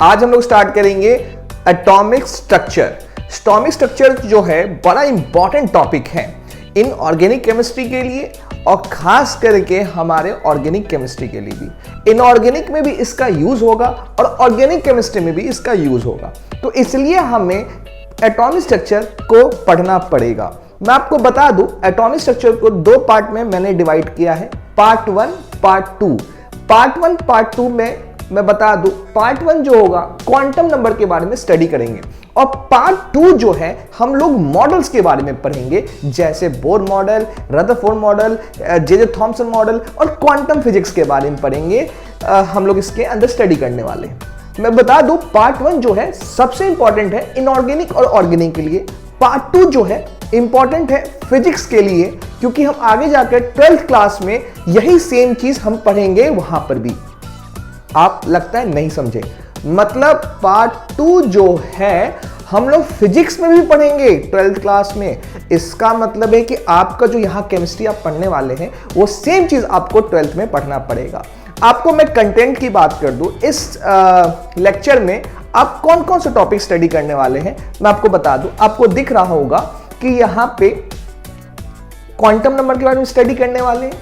आज हम लोग स्टार्ट करेंगे एटॉमिक स्ट्रक्चर। एटॉमिक स्ट्रक्चर जो है बड़ा इंपॉर्टेंट टॉपिक है इन ऑर्गेनिक केमिस्ट्री के लिए और खास करके हमारे ऑर्गेनिक केमिस्ट्री के लिए भी। इनऑर्गेनिक में भी इसका यूज होगा और ऑर्गेनिक केमिस्ट्री में भी इसका यूज होगा, तो इसलिए हमें एटॉमिक स्ट्रक्चर को पढ़ना पड़ेगा। मैं आपको बता दूं, एटॉमिक स्ट्रक्चर को दो पार्ट में मैंने डिवाइड किया है, पार्ट 1 पार्ट 2। पार्ट 1 पार्ट 2 में मैं बता दूं, पार्ट 1 जो होगा क्वांटम नंबर के बारे में स्टडी करेंगे और पार्ट 2 जो है हम लोग मॉडल्स के बारे में पढ़ेंगे, जैसे Bohr model, Rutherford model, J Thomson model और क्वांटम फिजिक्स के बारे में पढ़ेंगे। हम लोग इसके अंदर स्टडी करने वाले हैं। मैं बता दूं, पार्ट 1 जो है सबसे इंपॉर्टेंट है इनऑर्गेनिक और ऑर्गेनिक के लिए। पार्ट 2 जो है इंपॉर्टेंट है फिजिक्स के लिए, क्योंकि हम आगे जाकर 12th क्लास में यही सेम चीज हम पढ़ेंगे वहां पर भी। आप लगता है नहीं समझे, मतलब पार्ट 2 जो है हम लोग फिजिक्स में भी पढ़ेंगे 12th क्लास में। इसका मतलब है कि आपका जो यहां केमिस्ट्री आप पढ़ने वाले हैं वो सेम चीज आपको 12th में पढ़ना पड़ेगा। आपको मैं कंटेंट की बात कर दूं, इस लेक्चर में आप कौन कौन से टॉपिक स्टडी करने वाले हैं मैं आपको बता दूं। आपको दिख रहा होगा कि यहां पे क्वांटम नंबर के बारे में स्टडी करने वाले हैं।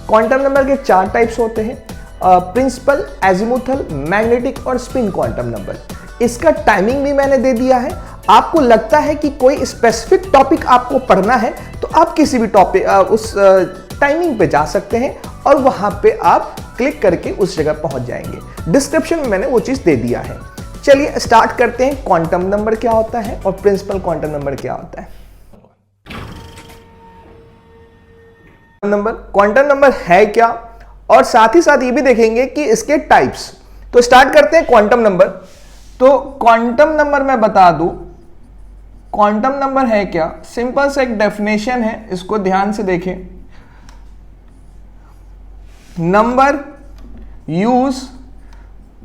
क्वांटम नंबर के 4 टाइप्स होते हैं, प्रिंसिपल, एजिमुथल, मैग्नेटिक और स्पिन क्वांटम नंबर। इसका टाइमिंग भी मैंने दे दिया है। आपको लगता है कि कोई स्पेसिफिक टॉपिक आपको पढ़ना है तो आप किसी भी टॉपिक उस टाइमिंग पे जा सकते हैं और वहां पे आप क्लिक करके उस जगह पहुंच जाएंगे। डिस्क्रिप्शन में मैंने वो चीज दे दिया है। चलिए स्टार्ट करते हैं। क्वांटम नंबर क्या होता है और प्रिंसिपल क्वांटम नंबर क्या होता है। क्वांटम नंबर है क्या, और साथ ही साथ ये भी देखेंगे कि इसके टाइप्स। तो स्टार्ट करते हैं क्वांटम नंबर। तो क्वांटम नंबर मैं बता दूं, क्वांटम नंबर है क्या, सिंपल सा एक डेफिनेशन है, इसको ध्यान से देखें। Number use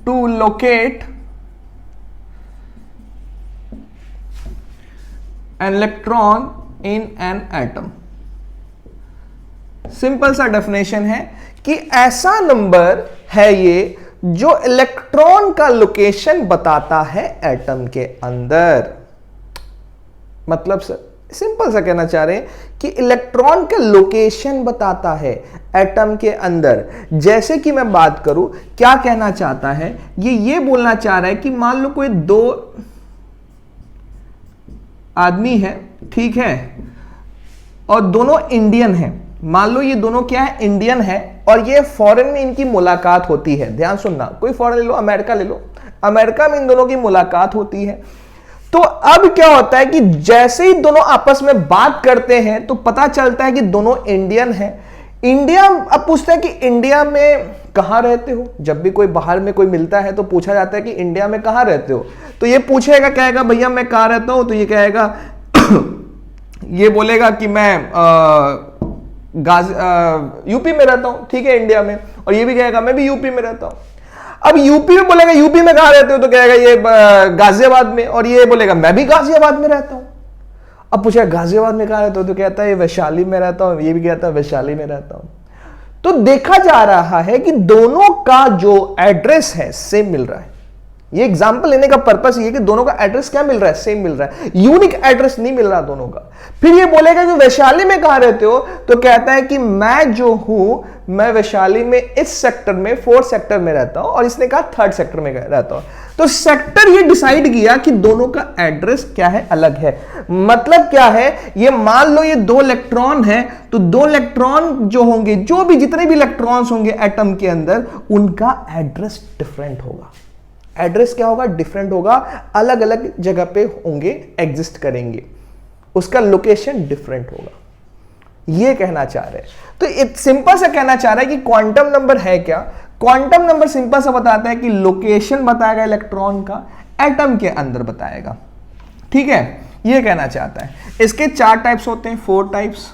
to locate an electron in an atom. Simple सा डेफिनेशन है कि ऐसा नंबर है ये जो इलेक्ट्रॉन का लोकेशन बताता है एटम के अंदर। मतलब सिंपल सा कहना चाह रहे हैं कि इलेक्ट्रॉन का लोकेशन बताता है एटम के अंदर। जैसे कि मैं बात करूं, क्या कहना चाहता है ये बोलना चाह रहा है कि मान लो कोई 2 आदमी है, ठीक है, और दोनों इंडियन हैं। मान लो ये दोनों क्या है, इंडियन है, और ये फॉरेन में इनकी मुलाकात होती है। ध्यान सुनना, कोई फॉरेन ले लो, अमेरिका ले लो, अमेरिका में इन दोनों की मुलाकात होती है। तो अब क्या होता है कि जैसे ही दोनों आपस में बात करते हैं तो पता चलता है कि दोनों इंडियन हैं। इंडिया, अब पूछता है कि इंडिया में कहां रहते हो। जब भी कोई बाहर में कोई मिलता है तो पूछा जाता है कि इंडिया में कहां रहते हो, तो ये पूछेगा, कहेगा भैया मैं कहां रहता हूं, तो ये कहेगा ये बोलेगा कि मैं यूपी में रहता हूं, ठीक है, इंडिया में। और ये भी कहेगा मैं भी यूपी में रहता हूं। अब यूपी में बोलेगा यूपी में कहां रहते हो, तो कहेगा ये गाजियाबाद में, और ये बोलेगा मैं भी गाजियाबाद में रहता हूं। अब पूछेगा गाजियाबाद में कहां रहते हो, तो कहता है ये वैशाली में रहता हूं, ये भी कहता है वैशाली में रहता हूं। तो देखा जा रहा है कि दोनों का जो एड्रेस है सेम मिल रहा है। ये एग्जांपल लेने का पर्पस ये है कि दोनों का एड्रेस क्या मिल रहा है, सेम मिल रहा है, यूनिक एड्रेस नहीं मिल रहा दोनों का। फिर ये बोलेगा कि वैशाली में कहां रहते हो, तो कहता है कि मैं जो हूं, मैं वैशाली में इस सेक्टर में 4th सेक्टर में रहता हूं, और इसने कहा 3rd सेक्टर में रहता हूं। तो सेक्टर ये डिसाइड किया कि दोनों का एड्रेस क्या है, अलग है। मतलब क्या है, ये मान लो ये 2 इलेक्ट्रॉन है, तो 2 इलेक्ट्रॉन जो होंगे, जो भी जितने भी इलेक्ट्रॉन्स होंगे एटम के अंदर, उनका एड्रेस डिफरेंट होगा। एड्रेस क्या होगा, डिफरेंट होगा, अलग अलग जगह पे होंगे, एग्जिस्ट करेंगे, उसका लोकेशन डिफरेंट होगा। ये कहना चाह रहे हैं। तो एक सिंपल सा कहना चाह रहा है कि क्वांटम नंबर है क्या। क्वांटम नंबर सिंपल सा बताता है कि लोकेशन बताएगा इलेक्ट्रॉन का, एटम के अंदर बताएगा, ठीक है, ये कहना चाहता है। इसके 4 टाइप्स होते हैं, 4 टाइप्स।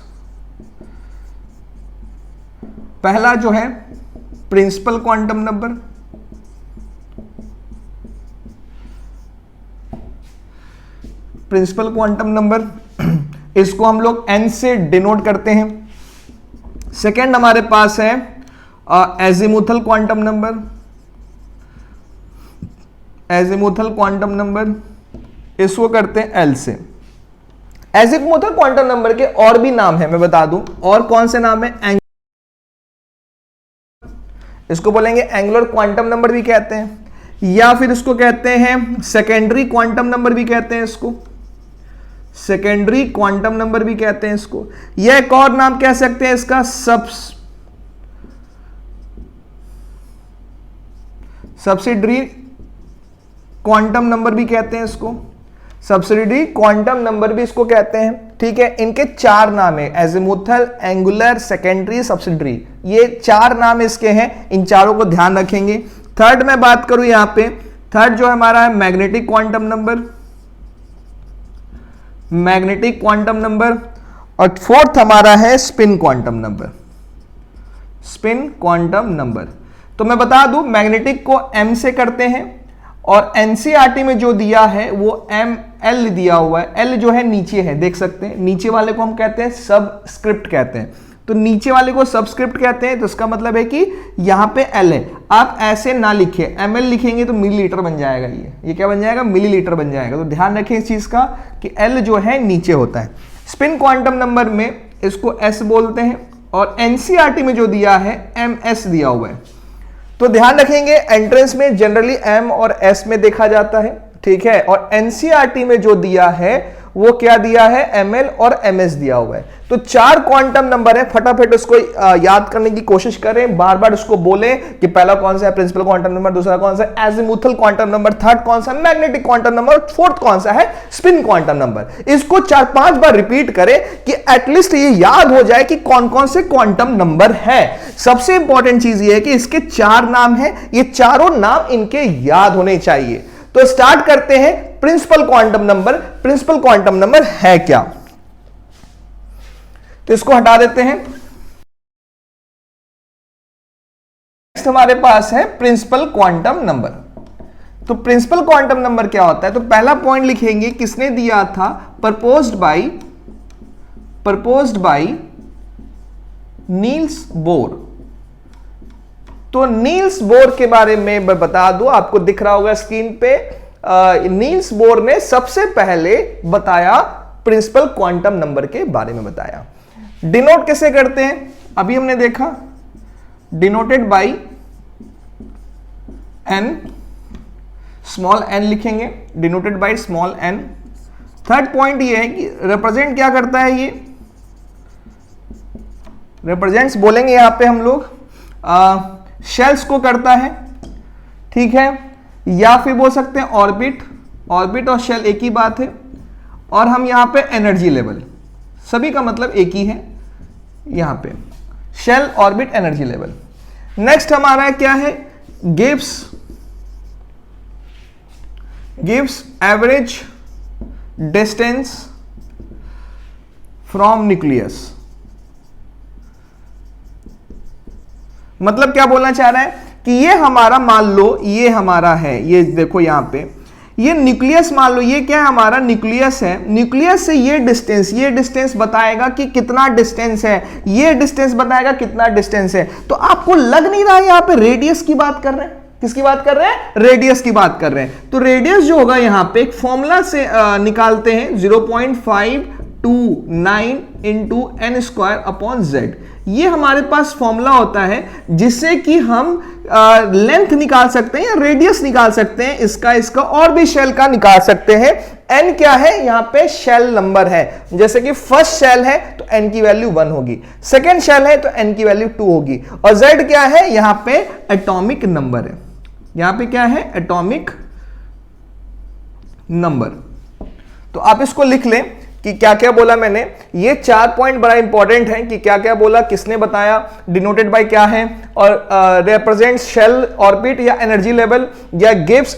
पहला जो है principal quantum number, principal quantum number, इसको हम लोग n से डिनोट करते हैं। सेकेंड हमारे पास है azimuthal quantum number, azimuthal quantum number, इसको करते हैं एल से। एजिमुथल क्वांटम नंबर के और भी नाम है, मैं बता दूं, और कौन से नाम है? इसको बोलेंगे एंगुलर क्वांटम नंबर भी कहते हैं, या फिर इसको कहते हैं सेकेंडरी क्वांटम नंबर भी कहते हैं, इसको सेकेंडरी क्वांटम नंबर भी कहते हैं इसको, या एक और नाम कह सकते हैं इसका सब्सिडरी क्वांटम नंबर भी कहते हैं इसको, सब्सिडरी क्वांटम नंबर भी इसको कहते हैं। ठीक है, इनके 4 नाम है, एजिमुथल, एंगुलर, सेकेंडरी, सब्सिडरी, ये 4 नाम इसके हैं। इन चारों को ध्यान रखेंगे। थर्ड मैं बात करूं यहां पे, थर्ड जो हमारा है magnetic quantum number, magnetic quantum number, और फोर्थ हमारा है spin quantum number, spin quantum number. तो मैं बता दूं, मैग्नेटिक को एम से करते हैं, और एनसीईआरटी में जो दिया है वो एम एल दिया हुआ है। एल जो है नीचे है, देख सकते हैं, नीचे वाले को हम कहते हैं सबस्क्रिप्ट कहते हैं, तो नीचे वाले को सबस्क्रिप्ट कहते हैं, तो इसका मतलब है कि यहां पे एल है। आप ऐसे ना लिखे, एमएल लिखेंगे तो मिलीलीटर बन जाएगा, ये क्या बन जाएगा? मिलीलीटर बन जाएगा। तो ध्यान रखें इस चीज का कि एल जो है नीचे होता है। स्पिन क्वांटम नंबर में इसको एस बोलते हैं, और एनसीईआरटी में जो दिया है एमएस दिया हुआ है। तो ध्यान रखेंगे, एंट्रेंस में जनरली एम और एस में देखा जाता है, ठीक है, और एनसीईआरटी में जो दिया है वो क्या दिया है? एमएल और एमएस दिया हुआ है। तो 4 क्वांटम नंबर है, फटाफट उसको याद करने की कोशिश करें, बार बार उसको बोलें कि पहला कौन सा है प्रिंसिपल क्वांटम नंबर, दूसरा कौन सा है एजिमुथल क्वांटम नंबर, थर्ड कौन सा मैग्नेटिक क्वांटम नंबर, फोर्थ कौन सा है स्पिन क्वांटम नंबर। इसको 4-5 बार रिपीट करें कि एटलीस्ट ये याद हो जाए कि कौन कौन से क्वांटम नंबर है। सबसे इंपॉर्टेंट चीज ये है कि इसके 4 नाम है, ये चारों नाम इनके याद होने चाहिए। तो स्टार्ट करते हैं principal quantum number. Principal quantum number है क्या? तो इसको हटा देते हैं। नेक्स्ट हमारे पास है प्रिंसिपल क्वांटम नंबर। तो प्रिंसिपल क्वांटम नंबर क्या होता है? तो पहला पॉइंट लिखेंगे, किसने दिया था? Proposed by Niels Bohr. तो नील्स बोर के बारे में मैं बता दूं, आपको दिख रहा होगा स्क्रीन पे, नील्स बोर ने सबसे पहले बताया, प्रिंसिपल क्वांटम नंबर के बारे में बताया। डिनोट कैसे करते हैं? अभी हमने देखा, denoted by n, small n लिखेंगे, denoted by small n. Third point ये है कि रिप्रेजेंट क्या करता है? ये रिप्रेजेंट्स बोलेंगे यहां पे हम लोग शेल्स को करता है, ठीक है, या फिर बोल सकते हैं ऑर्बिट। ऑर्बिट और शेल एक ही बात है। और हम यहां पे एनर्जी लेवल, सभी का मतलब एक ही है यहां पे, shell, orbit, energy level. Next हमारा क्या है? Gives average distance from nucleus. मतलब क्या बोलना चाह रहा है कि ये हमारा, मान लो ये हमारा है, ये देखो यहां पे, ये न्यूक्लियस मान लो, ये क्या है? हमारा न्यूक्लियस है। न्यूक्लियस से ये डिस्टेंस बताएगा कि कितना डिस्टेंस है, ये डिस्टेंस बताएगा कितना डिस्टेंस है। तो आपको लग नहीं रहा है यहां पे रेडियस की बात कर रहे हैं? किसकी बात कर रहे हैं? रेडियस की बात कर रहे हैं। तो रेडियस जो होगा यहां पे एक फॉर्मूला से निकालते हैं, 0.529 into n square upon Z. ये हमारे पास फॉर्मूला होता है जिससे कि हम लेंथ निकाल सकते हैं या रेडियस निकाल सकते हैं, इसका और भी शेल का निकाल सकते हैं। एन क्या है? यहां पे शेल नंबर है। जैसे कि फर्स्ट शेल है तो एन की वैल्यू 1 होगी, सेकेंड शेल है तो एन की वैल्यू 2 होगी, और जेड क्या है? यहां पे एटॉमिक नंबर है। यहां पे क्या है? Atomic number. तो आप इसको लिख लें कि क्या क्या बोला मैंने। ये 4 पॉइंट बड़ा इंपॉर्टेंट है कि क्या क्या बोला, किसने बताया, डिनोटेड बाय क्या है, और रिप्रेजेंट्स शेल, ऑर्बिट या एनर्जी लेवल, या gives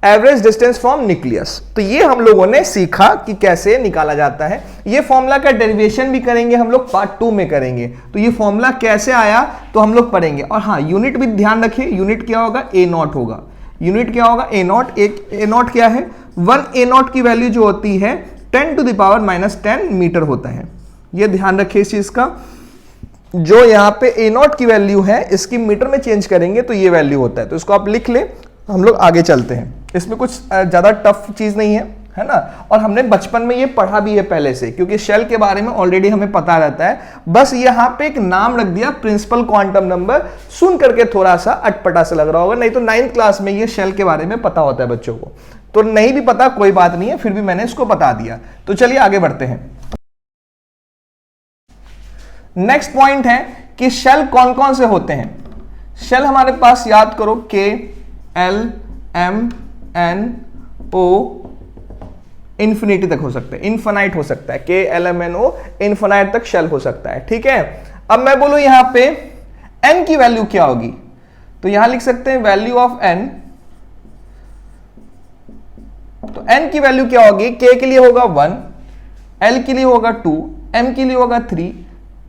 average distance from nucleus. तो ये हम लोगों ने सीखा कि कैसे निकाला जाता है। ये फॉर्मूला का डेरिवेशन भी करेंगे हम लोग, पार्ट 2 में करेंगे। तो ये फॉर्मूला कैसे आया तो हम लोग पढ़ेंगे। और हाँ, यूनिट भी ध्यान रखिए, यूनिट क्या होगा? ए नॉट होगा। यूनिट क्या होगा? ए नॉट। एक ए नॉट क्या है? 1 ए नॉट की वैल्यू जो होती है 10⁻⁻10 मीटर होता है। ये ध्यान रखिए इस चीज का। जो यहां पे ए नॉट की वैल्यू है, इसकी मीटर में चेंज करेंगे तो ये वैल्यू होता है। तो इसको आप लिख ले, हम लोग आगे चलते हैं। इसमें कुछ ज्यादा टफ चीज नहीं है ना, और हमने बचपन में ये पढ़ा भी है पहले से, क्योंकि शेल के बारे में ऑलरेडी हमें पता रहता है। बस यहां पे एक नाम रख दिया प्रिंसिपल क्वांटम नंबर, सुन करके थोड़ा सा अटपटा सा लग रहा होगा, नहीं तो 9th क्लास में ये शेल के बारे में पता होता है बच्चों को। तो नहीं भी पता कोई बात नहीं है, फिर भी मैंने इसको बता दिया। तो चलिए आगे बढ़ते हैं। नेक्स्ट पॉइंट है कि शेल कौन कौन से होते हैं। शेल हमारे पास याद करो के, एल, एम, एन, ओ, इंफिनिटी तक हो सकता है, इनफाइनाइट हो सकता है, के, एल, एम, एन, ओ, इनफाइनाइट तक शेल हो सकता है। ठीक है, अब मैं बोलूं यहां पे एन की वैल्यू क्या होगी, तो यहां लिख सकते हैं वैल्यू ऑफ एन। तो एन की वैल्यू क्या होगी, के के लिए होगा 1, एल के लिए होगा 2, एम के लिए होगा 3,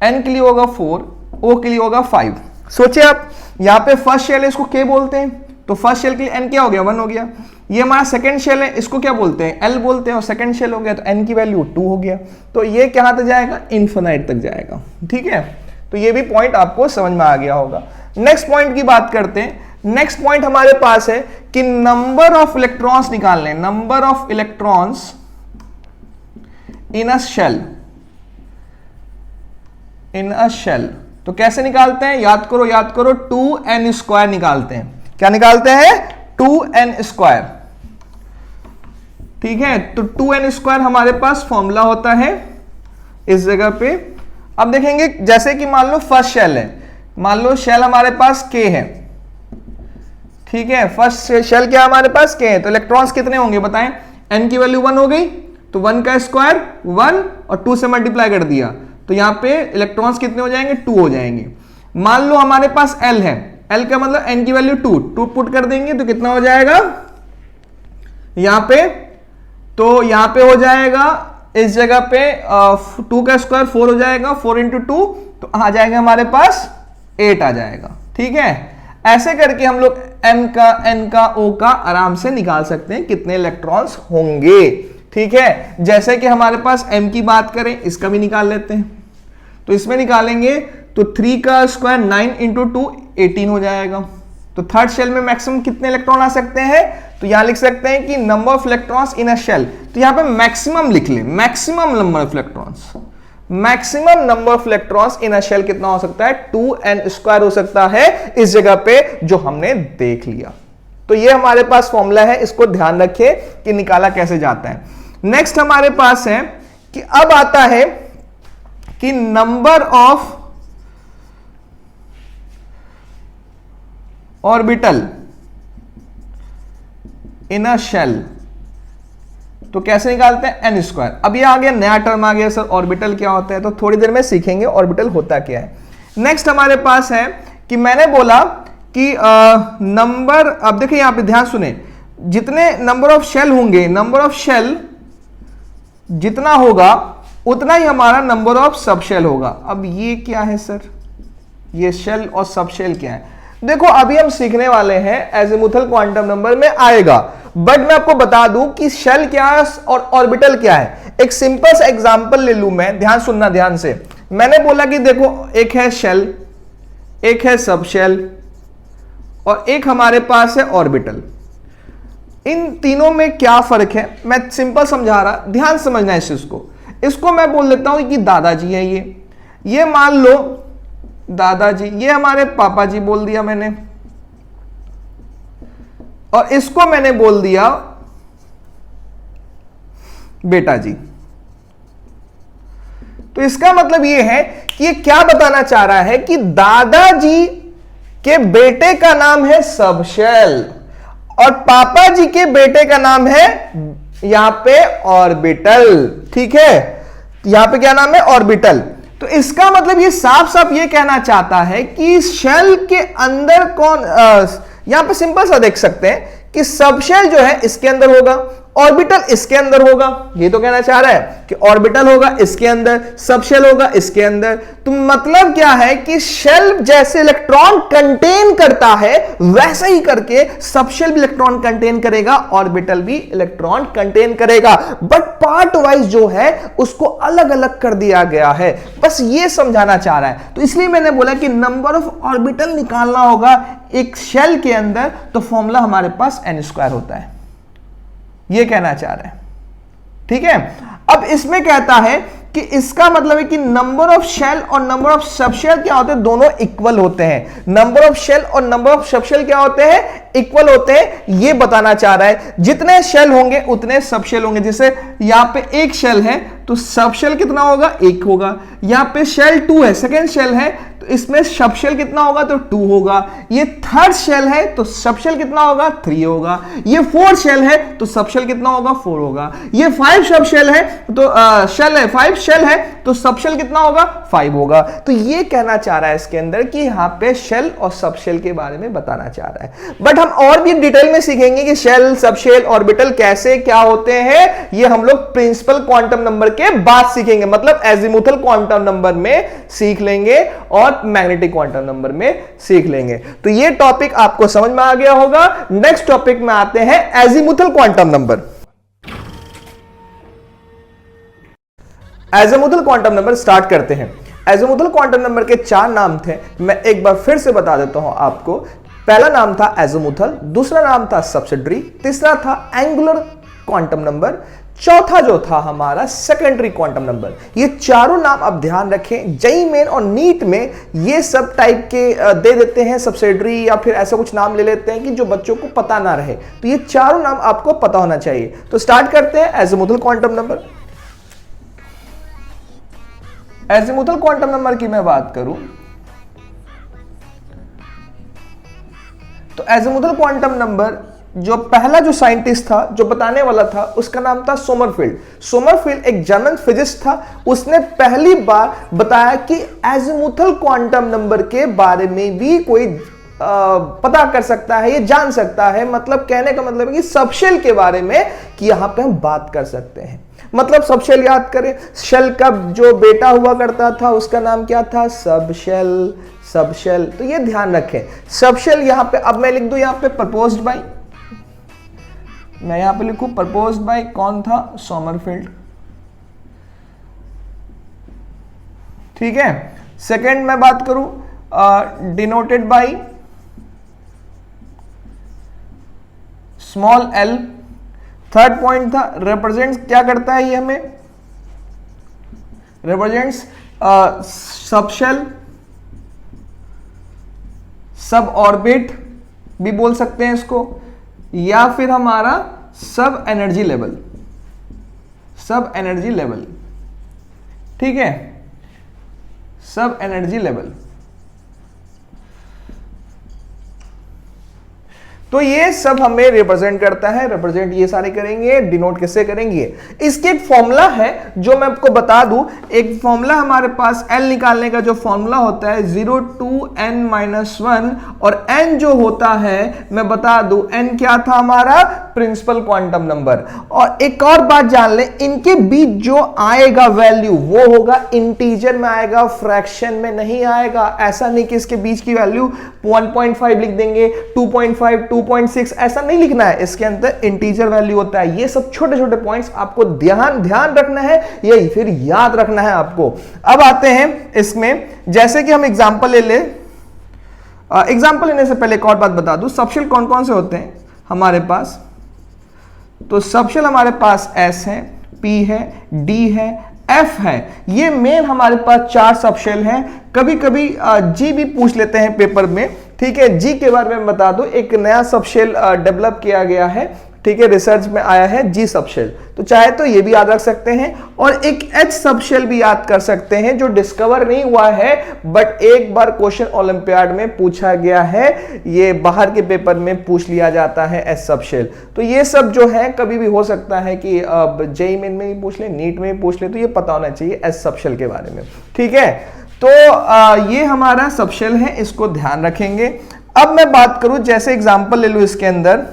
एन के लिए होगा 4, ओ के लिए होगा 5। सोचिए आप, यहां पे फर्स्ट शेल है, इसको के बोलते हैं, तो फर्स्ट शेल के लिए एन क्या हो गया, 1 हो गया। ये हमारा सेकंड शेल है, इसको क्या बोलते हैं, एल बोलते हैं, और सेकंड शेल हो गया तो एन की वैल्यू 2 हो गया। तो ये कहां तक जाएगा, इनफिनाइट तक जाएगा। ठीक है, तो ये भी पॉइंट आपको समझ में आ गया होगा। नेक्स्ट पॉइंट की बात करते हैं। नेक्स्ट पॉइंट हमारे पास है कि नंबर ऑफ इलेक्ट्रॉन्स निकालने, number of electrons in a shell, in a shell. तो कैसे निकालते हैं, याद करो 2n² निकालते हैं। क्या निकालते हैं, 2n²। ठीक है, तो 2n² हमारे पास फॉर्मूला होता है इस जगह पे। अब देखेंगे, जैसे कि मान लो फर्स्ट शेल है, मान लो शेल हमारे पास k है। ठीक है, फर्स्ट शेल क्या हमारे पास k है, तो इलेक्ट्रॉन्स कितने होंगे बताएं, n की वैल्यू 1 हो गई, तो 1 का स्क्वायर 1 और 2 से मल्टीप्लाई कर दिया, तो यहां पे इलेक्ट्रॉन्स कितने हो जाएंगे, 2 हो जाएंगे। मान लो हमारे पास l है, l का मतलब n की वैल्यू 2 पुट कर देंगे तो कितना हो जाएगा यहां पे, तो यहां पे हो जाएगा इस जगह पे 2 का स्क्वायर 4 हो जाएगा, 4 इंटू 2 तो आ जाएगा हमारे पास 8 आ जाएगा। ठीक है, ऐसे करके हम लोग m का, n का, o का आराम से निकाल सकते हैं कितने इलेक्ट्रॉन्स होंगे। ठीक है, जैसे कि हमारे पास m की बात करें, इसका भी निकाल लेते हैं। तो इसमें निकालेंगे तो 3 का स्क्वायर 9 इंटू 2 18 हो जाएगा। तो थर्ड शेल में मैक्सिमम कितने इलेक्ट्रॉन आ सकते हैं, तो यहां लिख सकते हैं कि number of electrons in a shell, तो यहां पे मैक्सिमम लिख ले, maximum number of electrons, maximum number of electrons in a shell कितना हो सकता है, 2n² हो सकता है इस जगह पे, जो हमने देख लिया। तो ये हमारे पास फॉर्मूला है, इसको ध्यान रखिए कि निकाला कैसे जाता है। नेक्स्ट हमारे पास है कि अब आता है कि number of orbital in a shell, तो कैसे निकालते हैं, n²। अब ये आ गया, नया टर्म आ गया सर, ऑर्बिटल क्या होता है, तो थोड़ी देर में सीखेंगे ऑर्बिटल होता क्या है। नेक्स्ट हमारे पास है कि मैंने बोला कि नंबर, अब देखिए यहां पे ध्यान सुने, जितने नंबर ऑफ शेल होंगे, नंबर ऑफ शेल जितना होगा उतना ही हमारा नंबर ऑफ सब शेल होगा। अब ये क्या है सर, ये शेल और सब शेल क्या है, देखो अभी हम सीखने वाले हैं, एजीमुथल क्वांटम नंबर में आएगा, बट मैं आपको बता दूं कि शेल क्या है और ऑर्बिटल क्या है। एक सिंपल सा एग्जांपल ले लूं मैं, ध्यान सुनना ध्यान से। मैंने बोला कि देखो एक है शेल, एक है सब शेल और एक हमारे पास है ऑर्बिटल। इन तीनों में क्या फर्क है, मैं सिंपल समझा रहा, ध्यान समझना इस चीज को। इसको मैं बोल देता हूं कि दादाजी है, ये मान लो दादाजी, ये हमारे पापा जी बोल दिया मैंने, और इसको मैंने बोल दिया बेटा जी। तो इसका मतलब ये है कि ये क्या बताना चाह रहा है कि दादाजी के बेटे का नाम है सब शेल और पापा जी के बेटे का नाम है यहां पे ऑर्बिटल। ठीक है, यहां पे क्या नाम है, ऑर्बिटल। तो इसका मतलब ये साफ साफ ये कहना चाहता है कि शेल के अंदर कौन, यहां पे सिंपल सा देख सकते हैं कि सब शेल जो है इसके अंदर होगा ऑर्बिटल इसके अंदर होगा, ये तो कहना चाह रहा है कि ऑर्बिटल होगा इसके अंदर, सब शेल होगा इसके अंदर। तो मतलब क्या है कि शेल जैसे इलेक्ट्रॉन कंटेन करता है वैसे ही करके सब शेल भी इलेक्ट्रॉन कंटेन करेगा, ऑर्बिटल भी इलेक्ट्रॉन कंटेन करेगा, बट पार्ट वाइज जो है उसको अलग अलग कर दिया गया है। बस ये समझाना चाह रहा है। तो इसलिए मैंने बोला कि नंबर ऑफ ऑर्बिटल निकालना होगा एक शेल के अंदर, तो फॉर्मूला हमारे पास n² होता है, ये कहना चाह रहा है। ठीक है, अब इसमें कहता है कि इसका मतलब है कि नंबर ऑफ शेल और नंबर ऑफ सबशेल क्या होते हैं, दोनों इक्वल होते हैं। नंबर ऑफ शेल और नंबर ऑफ सबशेल क्या होते हैं, इक्वल होते हैं, ये बताना चाह रहा है। जितने शेल होंगे उतने सबशेल होंगे। जैसे यहां पे एक शेल है तो सबशेल कितना होगा, 1 होगा। यहां पे शेल 2 है, सेकेंड शेल है, तो इसमें सबशेल कितना होगा, तो 2 होगा। ये थर्ड शेल है तो सबशेल कितना होगा, 3 होगा। ये फोर्थ शेल है तो सबशेल कितना होगा, 4 होगा। ये 5 सबशेल है तो शेल है 5 शेल है तो सबशेल कितना होगा, 5 होगा। तो ये कहना चाह रहा है इसके अंदर कि यहां पे शेल और सबशेल के बारे में बताना चाह रहा है। बट हम और भी डिटेल में सीखेंगे कि शेल, सबशेल, ऑर्बिटल कैसे क्या होते हैं, ये हम लोग प्रिंसिपल क्वांटम नंबर के बाद सीखेंगे, मतलब एजीमुथल क्वांटम नंबर में सीख लेंगे और मैग्नेटिक क्वांटम नंबर में सीख लेंगे। तो ये टॉपिक आपको समझ में आ गया होगा। नेक्स्ट टॉपिक में आते हैं azimuthal quantum number. Azimuthal quantum number start करते हैं। एजीमुथल क्वांटम नंबर के 4 नाम थे, मैं एक बार फिर से बता देता हूं आपको। पहला नाम था एजीमुथल, दूसरा नाम था सबसिडरी, तीसरा था एंगुलर क्वांटम नंबर, चौथा जो था हमारा सेकेंडरी क्वांटम नंबर। ये चारों नाम आप ध्यान रखें, जेईई मेन और नीट में ये सब टाइप के दे देते हैं, सबसिडरी या फिर ऐसा कुछ नाम ले लेते हैं कि जो बच्चों को पता ना रहे। तो ये चारों नाम आपको पता होना चाहिए। तो स्टार्ट करते हैं azimuthal quantum number. Azimuthal quantum number की मैं बात करूं तो एजीमुथल क्वांटम नंबर जो पहला जो साइंटिस्ट था जो बताने वाला था उसका नाम था सोमरफील्ड। सोमरफील्ड एक जर्मन फिजिस्ट था, उसने पहली बार बताया कि एजीमुथल क्वांटम नंबर के बारे में भी कोई पता कर सकता है, ये जान सकता है। मतलब कहने का मतलब है कि सबशेल के बारे में कि यहां पे हम बात कर सकते हैं। मतलब सबशेल याद करें, शेल का जो बेटा हुआ करता था उसका नाम क्या था, सबशेल। सबशेल, तो ये ध्यान रखें। सबशेल यहां पे, अब मैं लिख दूं यहां पे प्रपोज्ड बाय, मैं यहां पे लिखूं प्रपोज्ड बाय कौन था, सोमरफील्ड। ठीक है, सेकंड मैं बात करूं denoted by small L. Third point था रिप्रेजेंट्स, क्या करता है ये हमें, रिप्रेजेंट्स सबशेल, सब ऑर्बिट भी बोल सकते हैं इसको, या फिर हमारा सब एनर्जी लेवल, सब एनर्जी लेवल। ठीक है, सब एनर्जी लेवल। तो ये सब हमें रिप्रेजेंट करता है। रिप्रेजेंट ये सारे करेंगे, डिनोट कैसे करेंगे, इसके एक फॉर्मूला है जो मैं आपको बता दूं। एक फॉर्मूला हमारे पास एल निकालने का जो फॉर्मूला होता है 0 to n-1, और n जो होता है मैं बता दूं, n क्या था हमारा, प्रिंसिपल क्वांटम नंबर। और एक और बात जान ले, इनके बीच जो आएगा वैल्यू वो होगा इंटीजर में आएगा, फ्रैक्शन में नहीं आएगा। ऐसा नहीं कि इसके बीच की वैल्यू 1.5 लिख देंगे, 2.5, 2.6 ऐसा नहीं लिखना है, इसके अंदर इंटीजर वैल्यू होता है। ये सब छोटे छोटे पॉइंट्स आपको ध्यान रखना है, ये फिर याद रखना है आपको। अब आते हैं इसमें, जैसे कि हम एग्जांपल ले ले। एग्जांपल लेने से पहले एक और बात बता दूं, सबशेल कौन कौन से होते हैं हमारे पास। तो सबशेल हमारे पास S है, P है, D है, F है। ये मेन हमारे पास 4 सबशेल हैं। कभी कभी G भी पूछ लेते हैं पेपर में। ठीक है, G के बारे में बता दो, एक नया सबशेल डेवलप किया गया है। ठीक है, रिसर्च में आया है G सबशेल, तो चाहे तो ये भी याद रख सकते हैं। और एक H सबशेल भी याद कर सकते हैं जो डिस्कवर नहीं हुआ है, बट एक बार क्वेश्चन ओलंपियाड में पूछा गया है, ये बाहर के पेपर में पूछ लिया जाता है H सबशेल। तो ये सब जो है कभी भी हो सकता है कि जेईई मेन में भी पूछ ले, नीट में भी पूछ ले, तो ये पता होना चाहिए H सबशेल के बारे में। ठीक है, तो ये हमारा सबशेल है, इसको ध्यान रखेंगे। अब मैं बात करूं, जैसे एग्जांपल ले लूं इसके अंदर,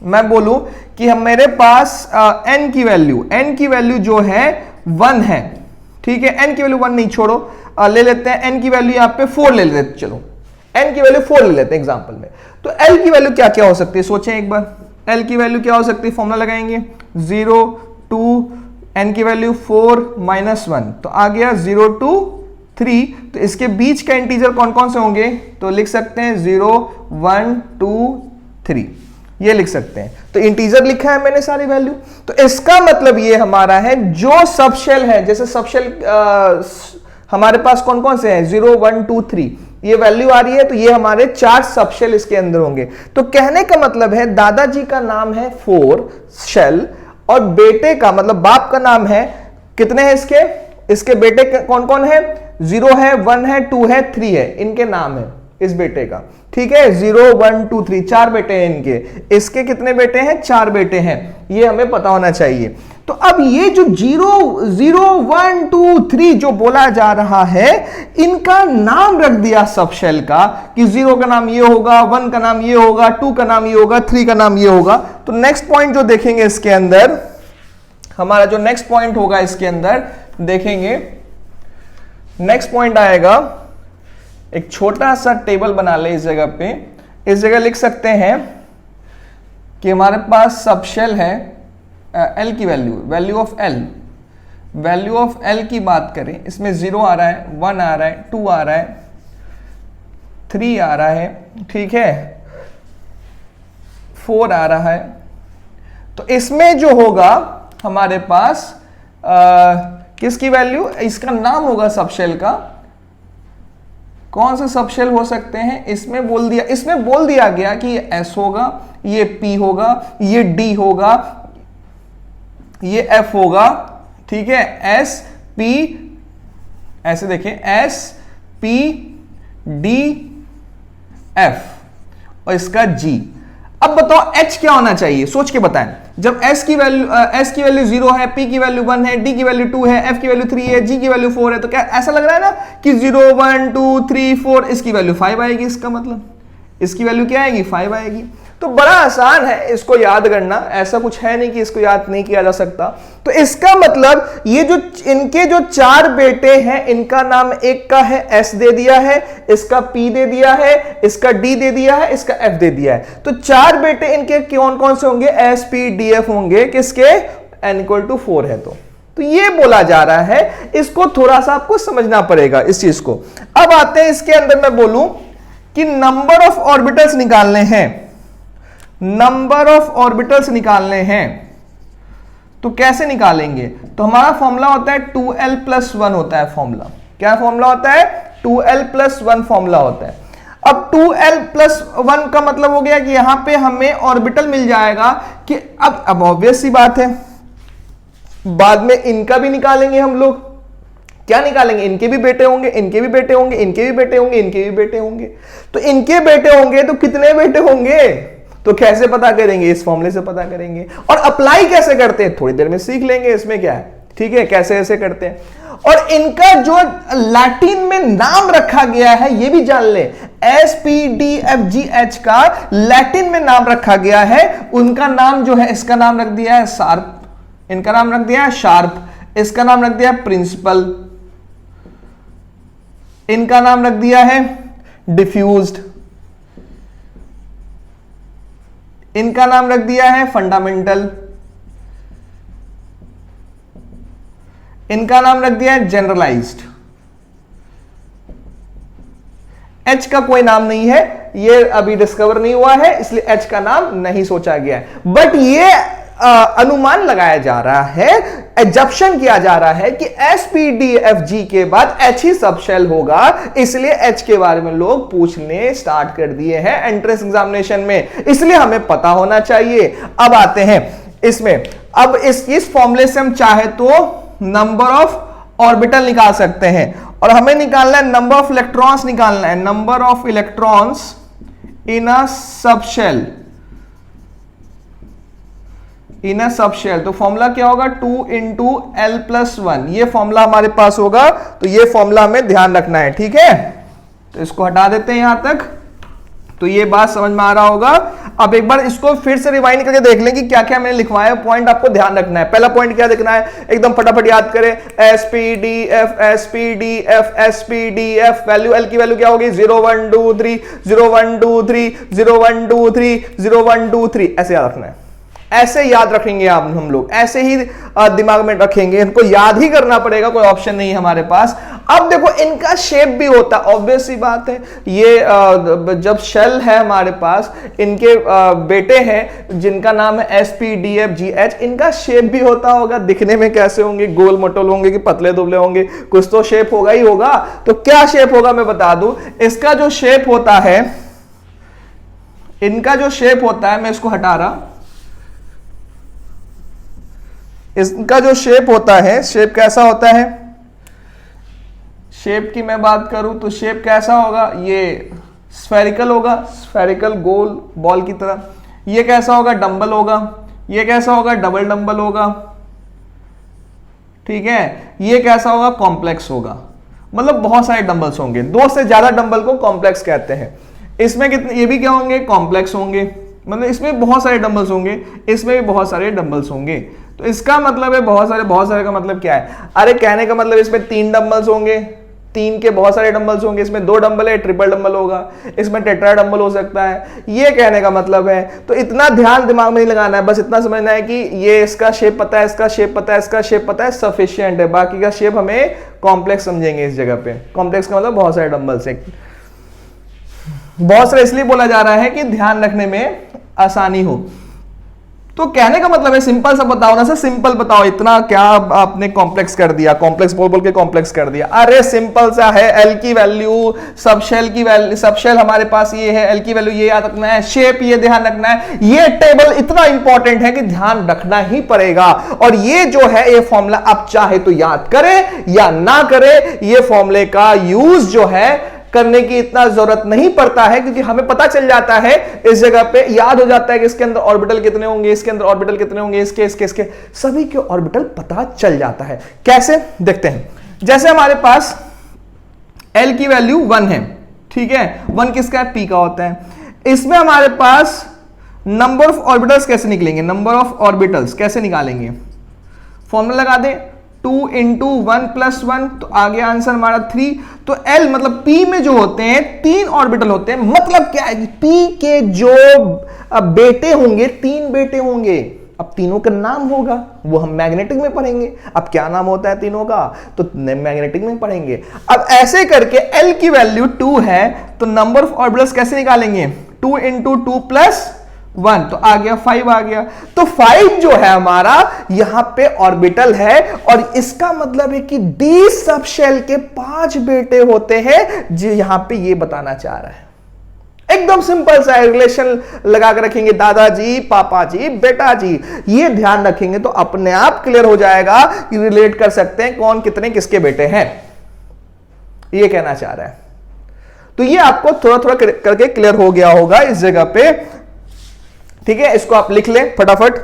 मैं बोलूं कि हम मेरे पास n की वैल्यू जो है 1 है, ठीक है, n की वैल्यू 1 नहीं, छोड़ो, ले लेते हैं n की वैल्यू यहां पे 4 ले लेते हैं, चलो n की वैल्यू 4 ले लेते हैं एग्जांपल में। तो l की वैल्यू क्या क्या हो सकती है, सोचें एक बार, l की वैल्यू क्या हो सकती है, फॉर्मूला लगाएंगे 0 2, n की वैल्यू 4 -1, तो आ गया 0 2 3, तो इसके बीच का इंटीजर कौन कौन से होंगे, तो लिख सकते हैं 0 1 2 3, ये लिख सकते हैं। तो इंटीजर लिखा है मैंने सारी वैल्यू, तो इसका मतलब ये हमारा है जो सबशेल है, जैसे सबशेल हमारे पास कौन कौन से हैं 0 1 2 3, ये वैल्यू आ रही है, तो ये हमारे 4 सबशेल इसके अंदर होंगे। तो कहने का मतलब है दादाजी का नाम है 4 शेल और बेटे का मतलब बाप का नाम है कितने हैं इसके बेटे कौन कौन है, 0 है 1 है 2 है 3 है, इनके नाम है इस बेटे का, ठीक है, 0 1 2 3, 4 बेटे हैं इनके, इसके कितने बेटे हैं, 4 बेटे हैं, ये हमें पता होना चाहिए। तो अब ये जो 0 0 1 2 3 जो बोला जा रहा है, इनका नाम रख दिया सबशेल का कि 0 का नाम ये होगा, 1 का नाम ये होगा, 2 का नाम ये होगा, 3 का नाम ये होगा। तो नेक्स्ट पॉइंट जो देखेंगे इसके अंदर, हमारा जो नेक्स्ट पॉइंट होगा इसके अंदर देखेंगे, नेक्स्ट पॉइंट आएगा, एक छोटा सा टेबल बना ले इस जगह पे, इस जगह लिख सकते हैं कि हमारे पास सबशेल है L की वैल्यू ऑफ L की बात करें, इसमें 0 आ रहा है, 1 आ रहा है, 2 आ रहा है, 3 आ रहा है, ठीक है, 4 आ रहा है। तो इसमें जो होगा हमारे पास किसकी वैल्यू, इसका नाम होगा सबशेल का, कौन से सबशेल हो सकते हैं, इसमें बोल दिया गया कि ये S होगा, ये P होगा, ये D होगा, ये F होगा, ठीक है, S P, ऐसे देखें S P D F और इसका G। अब बताओ H क्या होना चाहिए, सोच के बताएं। जब S की वैल्यू 0 है, P की वैल्यू 1 है, D की वैल्यू 2 है, F की वैल्यू 3 है, G की वैल्यू 4 है, तो क्या ऐसा लग रहा है ना कि 0 1 2 3 4, इसकी वैल्यू 5 आएगी, इसका मतलब इसकी वैल्यू क्या आएगी, 5 आएगी। तो बड़ा आसान है इसको याद करना, ऐसा कुछ है नहीं कि इसको याद नहीं किया जा सकता। तो इसका मतलब ये जो इनके जो 4 बेटे हैं, इनका नाम एक का है S दे दिया है, इसका P दे दिया है, इसका D दे दिया है, इसका F दे दिया है। तो 4 बेटे इनके कौन कौन से होंगे, S P D F होंगे, किसके, n = 4 है। तो ये बोला जा रहा है, इसको थोड़ा सा आपको समझना पड़ेगा इस चीज को। अब आते हैं इसके अंदर, मैं बोलूं कि नंबर ऑफ ऑर्बिटल्स निकालने हैं, तो कैसे निकालेंगे, तो हमारा फॉर्मूला होता है 2l+1 होता है फॉर्मूला। क्या फॉर्मूला होता है, 2l+1 फॉर्मूला होता है। अब 2l+1 का मतलब हो गया कि यहां पे हमें ऑर्बिटल मिल जाएगा कि अब ऑब्वियस सी बात है, बाद में इनका भी निकालेंगे हम लोग। क्या निकालेंगे, इनके भी बेटे होंगे, इनके भी बेटे होंगे, इनके भी बेटे होंगे, इनके भी बेटे होंगे। तो इनके बेटे होंगे तो कितने बेटे होंगे, तो कैसे पता करेंगे, इस फॉर्मूले से पता करेंगे। और अप्लाई कैसे करते हैं थोड़ी देर में सीख लेंगे, इसमें क्या है, ठीक है, कैसे ऐसे करते हैं। और इनका जो लैटिन में नाम रखा गया है ये भी जान ले, S P D F G H का लैटिन में नाम रखा गया है। उनका नाम जो है, इसका नाम रख दिया है शार्प, इनका नाम रख दिया है शार्प, इसका नाम रख दिया है प्रिंसिपल, इनका नाम रख दिया है डिफ्यूज्ड, इनका नाम रख दिया है फंडामेंटल, इनका नाम रख दिया है जनरलाइज्ड। H का कोई नाम नहीं है, ये अभी डिस्कवर नहीं हुआ है, इसलिए H का नाम नहीं सोचा गया है। बट ये अनुमान लगाया जा रहा है, एजप्शन किया जा रहा है कि S P D F G के बाद H ही सबशेल होगा, इसलिए H के बारे में लोग पूछने स्टार्ट कर दिए हैं एंट्रेंस एग्जामिनेशन में, इसलिए हमें पता होना चाहिए। अब आते हैं इसमें, अब इस फॉर्मूले से हम चाहे तो नंबर ऑफ ऑर्बिटल निकाल सकते हैं, और हमें निकालना है नंबर ऑफ इलेक्ट्रॉन्स निकालना है, number of electrons in a subshell, in a subshell. तो फॉर्मूला क्या होगा, 2 × l+1, ये फॉर्मूला हमारे पास होगा। तो ये फॉर्मूला हमें ध्यान रखना है, ठीक है। तो इसको हटा देते हैं यहां तक, तो ये बात समझ में आ रहा होगा। अब एक बार इसको फिर से रिवाइंड करके देख लें कि क्या क्या मैंने लिखवाया। पॉइंट आपको ध्यान रखना है। पहला पॉइंट क्या देखना है, एकदम फटाफट याद करें, SPDF SPDF SPDF. Value L की वैल्यू क्या होगी, 0 1 2 3 0 1 2 3 0 1 2 3 0 1 2 3, ऐसे याद रखना है। ऐसे याद रखेंगे आप, हम लोग ऐसे ही दिमाग में रखेंगे, इनको याद ही करना पड़ेगा, कोई ऑप्शन नहीं है हमारे पास। अब देखो इनका शेप भी होता है, ऑब्वियस सी बात है। ये जब शेल है हमारे पास, इनके बेटे हैं जिनका नाम है SPDFGH, इनका शेप भी होता होगा। दिखने में कैसे होंगे, गोल मटोल होंगे कि पतले दुबले होंगे, कुछ तो शेप होगा ही होगा। तो क्या शेप होगा मैं बता दूं, इसका जो शेप होता है, इनका जो शेप होता है, मैं इसको हटा रहा, इसका जो शेप होता है, शेप कैसा होता है, शेप की मैं बात करूं तो शेप कैसा होगा, ये स्फेरिकल होगा, स्फेरिकल गोल बॉल की तरह। ये कैसा होगा, डंबल होगा। ये कैसा होगा, डबल डंबल होगा। ठीक है, ये कैसा होगा, कॉम्प्लेक्स होगा। मतलब बहुत सारे डंबल्स होंगे, 2 से ज्यादा डंबल को कॉम्प्लेक्स कहते हैं। इसमें कितने, ये भी क्या होंगे, कॉम्प्लेक्स होंगे। मतलब इसमें बहुत सारे डंबल्स होंगे, इसमें भी बहुत सारे डंबल्स होंगे। तो इसका मतलब है बहुत सारे का मतलब क्या है, अरे कहने का मतलब इसमें 3 डंबल्स होंगे, 3 के बहुत सारे डंबल्स होंगे। इसमें 2 डंबल है, ट्रिपल डंबल होगा, इसमें टेट्रा डंबल हो सकता है, ये कहने का मतलब है। तो इतना ध्यान दिमाग में नहीं लगाना है, बस इतना समझना है कि ये इसका शेप पता है, इसका शेप पता है, इसका शेप पता है, सफिशिएंट है। बाकी का शेप हमें कॉम्प्लेक्स समझेंगे इस जगह पे। कॉम्प्लेक्स का मतलब बहुत सारे डंबल्स है। बहुत सारे इसलिए बोला जा रहा है कि ध्यान रखने में आसानी हो। तो कहने का मतलब है सिंपल सा बताओ ना सर, सिंपल बताओ, इतना क्या आपने कॉम्प्लेक्स कर दिया, कॉम्प्लेक्स बोल बोल के कॉम्प्लेक्स कर दिया। अरे सिंपल सा है, एल की वैल्यू, सब शेल की वैल्यू, सब शेल हमारे पास ये है, एल की वैल्यू ये याद रखना है, शेप ये ध्यान रखना है। ये टेबल इतना इंपॉर्टेंट है कि ध्यान रखना ही पड़ेगा। और ये जो है ये फॉर्मूला आप चाहे तो याद करें या ना करें, ये फॉर्मूले का यूज जो है करने की इतना जरूरत नहीं पड़ता है, क्योंकि हमें पता चल जाता है, इस जगह पे याद हो जाता है कि इसके अंदर ऑर्बिटल कितने होंगे, इसके अंदर ऑर्बिटल कितने होंगे, इसके सभी के ऑर्बिटल पता चल जाता है। कैसे देखते हैं, जैसे हमारे पास L की वैल्यू 1 है, ठीक है, 1 किसका है, P का होता है। इसमें हमारे पास नंबर ऑफ ऑर्बिटल्स कैसे निकलेंगे, नंबर ऑफ ऑर्बिटल्स कैसे निकालेंगे, फॉर्मूला लगा दें, 2 इंटू 1 प्लस 1, तो आगे आंसर हमारा 3। तो L मतलब P में जो होते हैं 3 ऑर्बिटल होते हैं। मतलब क्या है, P के जो बेटे होंगे, 3 बेटे होंगे। अब तीनों का नाम होगा, वो हम मैग्नेटिक में पढ़ेंगे। अब क्या नाम होता है तीनों का, तो मैग्नेटिक में पढ़ेंगे। अब ऐसे करके L की वैल्यू 2 है, तो नंबर ऑफ ऑर्बिटल्स कैसे निकालेंगे, 2 इंटू 2 प्लस 1, तो आ गया 5 आ गया। तो 5 जो है हमारा यहां पे ऑर्बिटल है, और इसका मतलब है कि डी सब शेल के 5 बेटे होते हैं, जो यहां पे ये बताना चाह रहा है। एकदम सिंपल सा रिलेशन लगा कर रखेंगे, दादाजी, पापा जी, बेटा जी, ये ध्यान रखेंगे तो अपने आप क्लियर हो जाएगा कि रिलेट कर सकते हैं कौन कितने किसके बेटे हैं, ये कहना चाह रहा है। तो ये आपको थोड़ा थोड़ा करके क्लियर हो गया होगा इस जगह पे, ठीक है। इसको आप लिख लें फटाफट।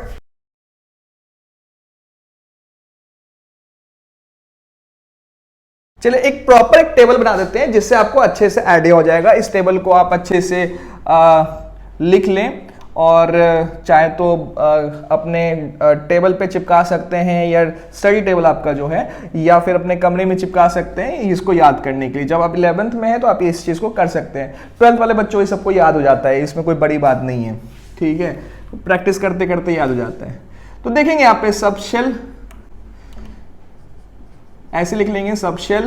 चलिए एक प्रॉपर एक टेबल बना देते हैं जिससे आपको अच्छे से आइडिया हो जाएगा। इस टेबल को आप अच्छे से लिख लें, और चाहे तो अपने टेबल पे चिपका सकते हैं, या स्टडी टेबल आपका जो है, या फिर अपने कमरे में चिपका सकते हैं इसको याद करने के लिए। जब आप 11th में है तो आप इस चीज़ को कर सकते हैं। 12th वाले बच्चों ये सबको याद हो जाता है, इसमें कोई बड़ी बात नहीं है, ठीक है, प्रैक्टिस करते करते याद हो जाता है। तो देखेंगे यहाँ पे सब शेल ऐसे लिख लेंगे, सब शेल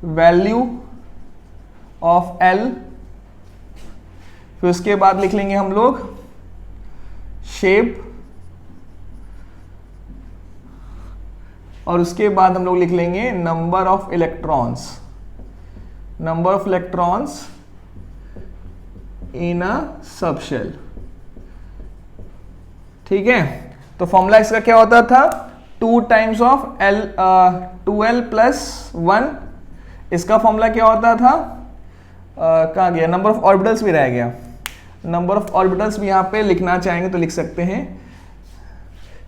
वैल्यू ऑफ L, फिर उसके बाद लिख लेंगे हम लोग शेप, और उसके बाद हम लोग लिख लेंगे number of electrons, number of electrons in a sub shell, ठीक है। तो फॉर्मूला इसका क्या होता था, 2 times of L 2L plus 1। इसका फॉर्मूला क्या होता था, कहाँ गया, नंबर ऑफ ऑर्बिटल्स भी रह गया, नंबर ऑफ ऑर्बिटल्स भी यहां पे लिखना चाहेंगे तो लिख सकते हैं।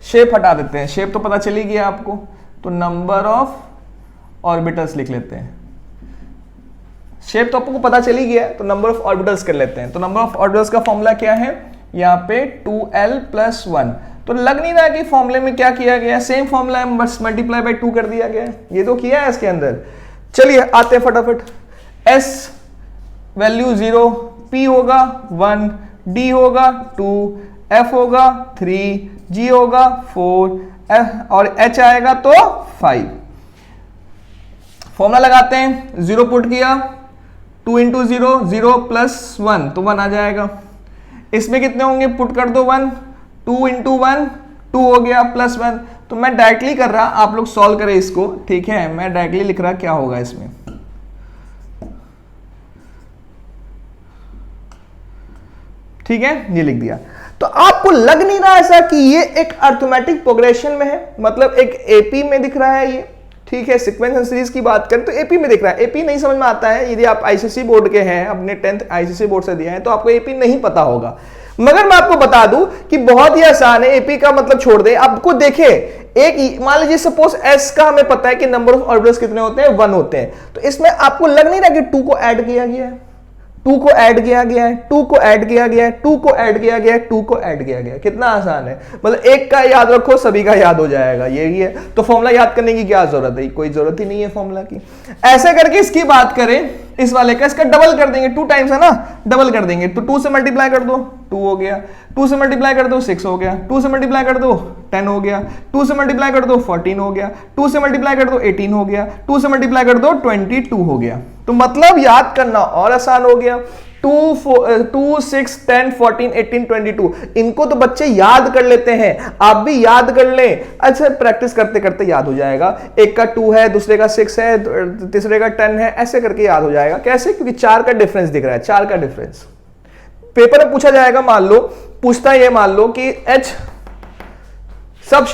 शेप हटा देते हैं, शेप तो पता चली गया आपको, तो नंबर ऑफ ऑर्बिटल्स लिख लेते हैं। शेप तो आपको पता चल ही गया है, तो नंबर ऑफ ऑर्बिटल्स कर लेते हैं। तो नंबर ऑफ ऑर्बिटल्स का फॉर्मूला क्या है, यहाँ पे 2l+1। तो लग नहीं रहा कि फॉर्मूले में क्या किया गया, सेम फॉर्मूला है, बस मल्टीप्लाई बाय 2 कर दिया गया है, ये तो किया है इसके अंदर। चलिए आते हैं फटाफट। s वैल्यू 0, p होगा 1, d होगा 2, f होगा 3, g होगा 4 और h आएगा तो 5। फॉर्मूला लगाते हैं, 0 पुट किया, 2 इंटू 0, 0 प्लस 1 तो 1 आ जाएगा। इसमें कितने होंगे, पुट कर दो 1, 2 इंटू 1 2 हो गया प्लस 1। तो मैं डायरेक्टली कर रहा, आप लोग सॉल्व करें इसको, ठीक है। मैं डायरेक्टली लिख रहा क्या होगा इसमें, ठीक है, ये लिख दिया। तो आपको लग नहीं रहा ऐसा कि ये एक अर्थमेटिक प्रोग्रेशन में है, मतलब एक एपी में दिख रहा है ये, ठीक है। सीक्वेंस एंड सीरीज की बात करें तो एपी में दिख रहा है। एपी नहीं समझ में आता है, यदि आप आईसीएसई बोर्ड के हैं, अपने 10th आईसीएसई बोर्ड से दिया है, तो आपको एपी नहीं पता होगा। मगर मैं आपको बता दूं कि बहुत ही आसान है। एपी का मतलब छोड़ दे, आपको देखे एक मान लीजिए सपोज एस का हमें पता है कि नंबर ऑफ ऑर्बिटल्स कितने होते हैं, 1 होते हैं। तो इसमें आपको लग नहीं रहा कि 2 को ऐड किया गया है, 2 को ऐड किया गया है, 2 को ऐड किया गया है, 2 को ऐड किया गया है, 2 को ऐड किया गया है। कितना आसान है, मतलब एक का याद रखो सभी का याद हो जाएगा, यही है। तो फॉर्मूला याद करने की क्या जरूरत है, कोई जरूरत ही नहीं है फॉर्मूला की। ऐसे करके इसकी बात करें, इस वाले का, इसका डबल कर देंगे, 2 टाइम्स है ना, डबल कर देंगे। तो 2 से मल्टीप्लाई कर दो 2 हो गया, 2 से मल्टीप्लाई कर दो 6 हो गया, 2 से मल्टीप्लाई कर दो 10 हो गया, 2 से मल्टीप्लाई कर दो 14 हो गया, 2 से मल्टीप्लाई कर दो 18 हो गया, 2 से मल्टीप्लाई कर दो 22 हो गया। तो मतलब याद करना और आसान हो गया। 2, 6, 10, 14, 18, 22 इनको तो बच्चे याद कर लेते हैं, आप भी याद कर लें। अच्छा, प्रैक्टिस करते करते याद हो जाएगा। एक का 2 है, दूसरे का 6 है, तीसरे का 10 है, ऐसे करके याद हो जाएगा। कैसे, क्योंकि 4 का डिफरेंस दिख रहा है, 4 का डिफरेंस। पेपर में पूछा जाएगा, मान लो पूछता है, ये मान लो कि H सब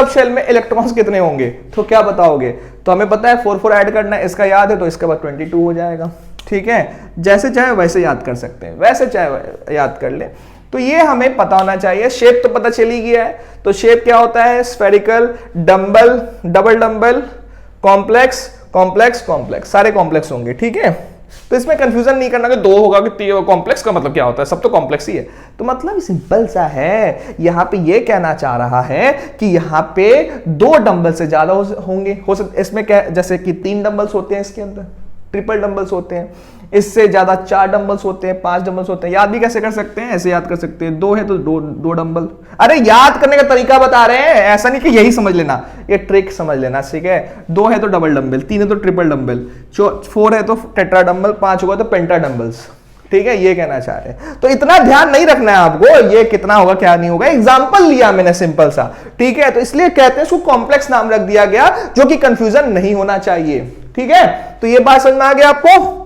शेल में इलेक्ट्रॉन्स कितने होंगे, तो क्या बताओगे। तो हमें पता है 4 ऐड करना है, इसका याद है तो इसके बाद 22 हो जाएगा, ठीक है। जैसे चाहे वैसे याद कर सकते हैं, वैसे चाहे याद कर ले। तो ये हमें पता होना चाहिए। शेप तो पता चल ही गया है। तो शेप क्या होता है, spherical, dumbbell, double dumbbell, complex, complex, complex, सारे कॉम्प्लेक्स होंगे, ठीक है। तो इसमें कंफ्यूजन नहीं करना कि 2 होगा कि कॉम्प्लेक्स का मतलब क्या होता है, सब तो कॉम्प्लेक्स ही है। तो मतलब सिंपल सा है, यहां पे ये कहना चाह रहा है कि यहां पे 2 डंबल से ज्यादा होंगे, हो सकते इसमें क्या, जैसे कि 3 डंबल्स होते हैं इसके अंदर, ट्रिपल डंबल्स होते हैं, इससे ज्यादा 4 डंबल्स होते हैं, 5 डंबल्स होते हैं। याद भी कैसे कर सकते हैं, ऐसे याद कर सकते हैं, 2 है तो 2 डंबल। अरे याद करने का तरीका बता रहे हैं, ऐसा नहीं कि यही समझ लेना, ये ट्रिक समझ लेना, ठीक है। 2 है तो डबल डंबल, 3 है तो ट्रिपल डंबल, 4 है तो टेट्रा डंबल, 5 होगा तो पेंटा डंबल्स, ठीक है, ये कहना चाह रहे हैं। तो इतना ध्यान नहीं रखना है आपको, ये कितना होगा क्या नहीं होगा, एग्जांपल लिया मैंने सिंपल सा, ठीक है। तो इसलिए कहते हैं इसको कॉम्प्लेक्स नाम रख दिया गया, जो कि कंफ्यूजन नहीं होना चाहिए, ठीक है। तो ये बात समझ में आ गया आपको,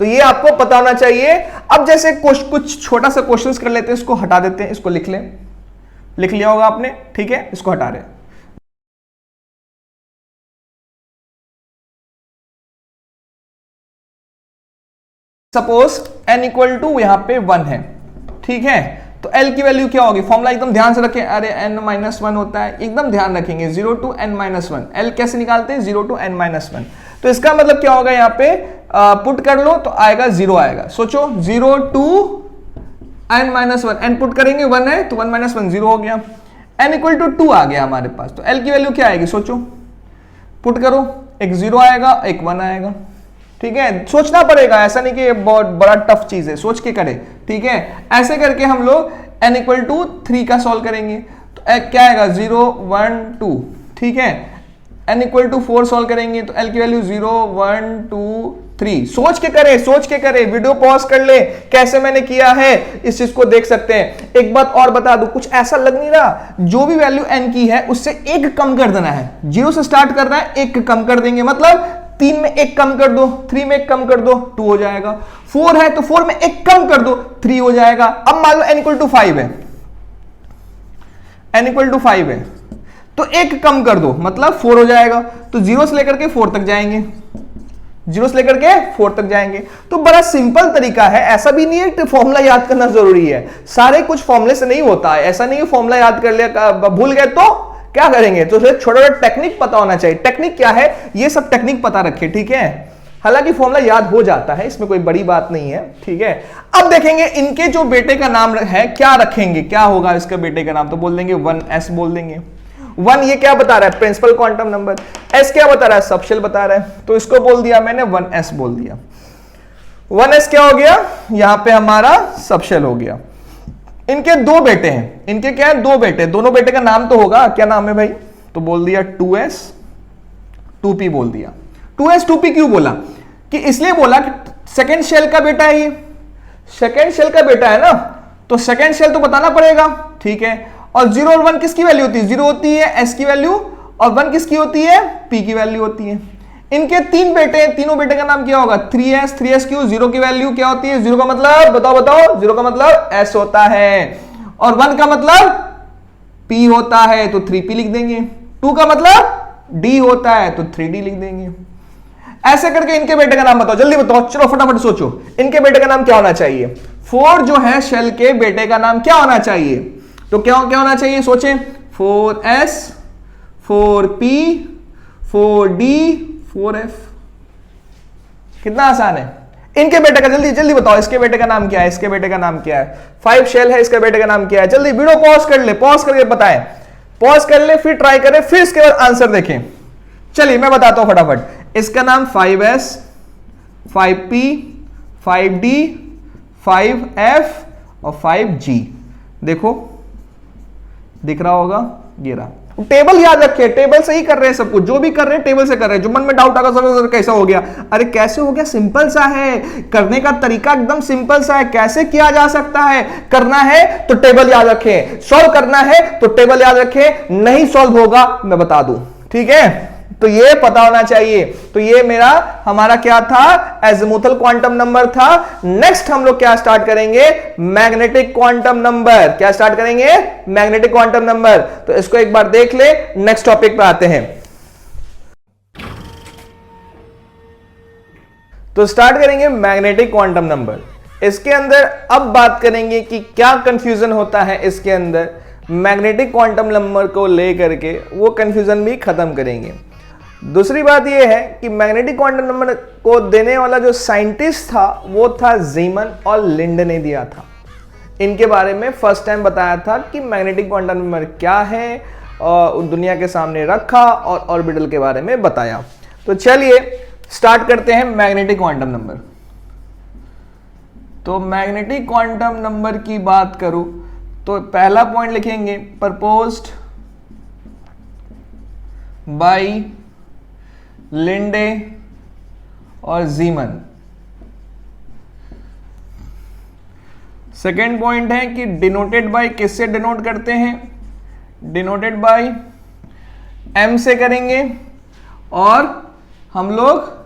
तो ये आपको पता होना चाहिए। अब जैसे कुछ छोटा सा क्वेश्चंस कर लेते हैं, इसको हटा देते हैं, इसको लिख लें, लिख लिया होगा आपने, ठीक है, इसको हटा रहे हैं। सपोज n इक्वल टू यहां पे 1 है, ठीक है। तो l की वैल्यू क्या होगी, फॉर्मूला एकदम ध्यान से रखें, अरे n-1 होता है, एकदम ध्यान रखेंगे, 0 to n-1। l कैसे निकालते हैं, 0 to n-1। तो इसका मतलब क्या होगा, यहां पे पुट कर लो तो आएगा 0 आएगा। सोचो 0 to n-1, n पुट करेंगे 1 है तो 1-1 0 हो गया, n इक्वल टू 2 आ गया हमारे पास। तो l की वैल्यू क्या आएगी, सोचो, पुट करो, एक 0 आएगा, एक 1 आएगा, ठीक है। सोचना पड़ेगा, ऐसा नहीं कि ये बहुत बड़ा टफ चीज है, सोच के करें, ठीक है। ऐसे करके हम लोग n इक्वल टू 3 का सॉल्व करेंगे, तो क्या आएगा 0 1 2, ठीक है। n इक्वल टू 4 सॉल्व करेंगे तो l की वैल्यू 0 1 2 3। सोच के करें, सोच के करें, वीडियो पॉज कर ले, कैसे मैंने किया है इस चीज को देख सकते हैं। एक बात और बता दूं, कुछ ऐसा लग नहीं रहा, जो भी वैल्यू n की है उससे 1 कम कर देना है, 0 से स्टार्ट कर रहा है, 1 कम कर देंगे, मतलब 3 में 1 कम कर दो, 3 में 1 कम कर दो, 2 हो जाएगा। 4 है तो 4 में 1 कम कर दो, 3 हो जाएगा। अब मान लो n इक्वल टू 5 है, n इक्वल टू 5 है तो 1 कम कर दो, मतलब 4 हो जाएगा। तो 0 से लेकर के 4 तक जाएंगे, 0 से लेकर के 4 तक जाएंगे। तो बड़ा सिंपल तरीका है, ऐसा भी नहीं है कि फॉर्मूला याद करना जरूरी है, सारे कुछ फॉर्मूले से नहीं होता है। ऐसा नहीं है फॉर्मूला याद कर लिया, भूल गए तो क्या करेंगे, तो छोटा छोटा टेक्निक पता होना चाहिए। टेक्निक क्या है, ये सब टेक्निक पता रखे, ठीक है। हालांकि फॉर्मूला याद हो जाता है, इसमें कोई बड़ी बात नहीं है, ठीक है। अब देखेंगे इनके जो बेटे का नाम है क्या रखेंगे, क्या होगा इसका बेटे का नाम, तो बोल देंगे 1s बोल देंगे। 1 ये क्या बता रहा है, प्रिंसिपल क्वांटम नंबर, s क्या बता रहा है, सबशेल बता रहा है, तो इसको बोल दिया मैंने 1s बोल दिया। 1s क्या हो गया, यहां पे हमारा सबशेल हो गया। इनके 2 बेटे हैं, इनके क्या है 2 बेटे, दोनों बेटे का नाम तो होगा, क्या नाम है भाई, तो बोल दिया 2s 2p बोल दिया। 2s 2p क्यों बोला, कि इसलिए बोला कि सेकेंड शेल का बेटा है, ये सेकेंड शेल का बेटा है ना, तो सेकेंड शेल तो बताना पड़ेगा, ठीक है। और 0 और 1 किसकी वैल्यू होती है, 0 होती है s की वैल्यू, और 1 किसकी होती है, p की वैल्यू होती है। इनके 3 बेटे हैं, तीनों बेटे का नाम क्या होगा, 3s क्यों, 0 की वैल्यू क्या होती है, 0 का मतलब बताओ 0 का मतलब s होता है, और 1 का मतलब p होता है, तो 3p लिख देंगे। 2 का मतलब d होता है, तो 3d लिख देंगे। ऐसे करके इनके बेटे का नाम बताओ, जल्दी बताओ, चलो फटाफट सोचो, इनके बेटे का नाम क्या होना चाहिए, 4 जो है शेल के बेटे का नाम क्या होना चाहिए, तो क्या होना चाहिए, सोचें, 4s 4p 4d 4f। कितना आसान है। इनके बेटे का जल्दी बताओ, इसके बेटे का नाम क्या है, इसके बेटे का नाम क्या है, 5 शेल है, इसके बेटे का नाम क्या है, जल्दी वीडियो पॉज कर ले, पॉज करके बताएं, पॉज कर ले, फिर ट्राई करें, फिर इसके बाद आंसर देखें। चलिए मैं बताता हूं फटाफट, इसका नाम 5s 5p 5d 5f और 5g, देखो दिख रहा होगा, ये रहा। टेबल याद रखे, टेबल से ही कर रहे हैं सब कुछ, जो भी कर रहे हैं टेबल से कर रहे हैं। जो मन में डाउट आगा सर कैसा हो गया, अरे कैसे हो गया, सिंपल सा है, करने का तरीका एकदम सिंपल सा है, कैसे किया जा सकता है, करना है तो टेबल याद रखें, सॉल्व करना है तो टेबल याद रखें, नहीं सॉल्व होगा मैं बता दूं, ठीक है, तो ये पता होना चाहिए। तो ये हमारा क्या था, एज़िमुथल क्वांटम नंबर था। नेक्स्ट हम लोग क्या स्टार्ट करेंगे, मैग्नेटिक क्वांटम नंबर, क्या स्टार्ट करेंगे, मैग्नेटिक क्वांटम नंबर। तो इसको एक बार देख ले, नेक्स्ट टॉपिक पे आते हैं। तो स्टार्ट करेंगे मैग्नेटिक क्वांटम नंबर। इसके अंदर अब बात करेंगे कि क्या कंफ्यूजन होता है इसके अंदर मैग्नेटिक क्वांटम नंबर को लेकर के, वो कंफ्यूजन भी खत्म करेंगे। दूसरी बात यह है कि मैग्नेटिक क्वांटम नंबर को देने वाला जो साइंटिस्ट था वो था ज़ीमन और लिंड ने दिया था। इनके बारे में फर्स्ट टाइम बताया था कि मैग्नेटिक क्वांटम नंबर क्या है, और दुनिया के सामने रखा और ऑर्बिटल के बारे में बताया। तो चलिए स्टार्ट करते हैं मैग्नेटिक क्वांटम नंबर। तो मैग्नेटिक क्वांटम नंबर की बात करूं तो पहला पॉइंट लिखेंगे, प्रपोज्ड बाय लिंडे और ज़ीमन। सेकेंड पॉइंट है कि डिनोटेड बाय, किससे डिनोट करते हैं, डिनोटेड बाय m से करेंगे, और हम लोग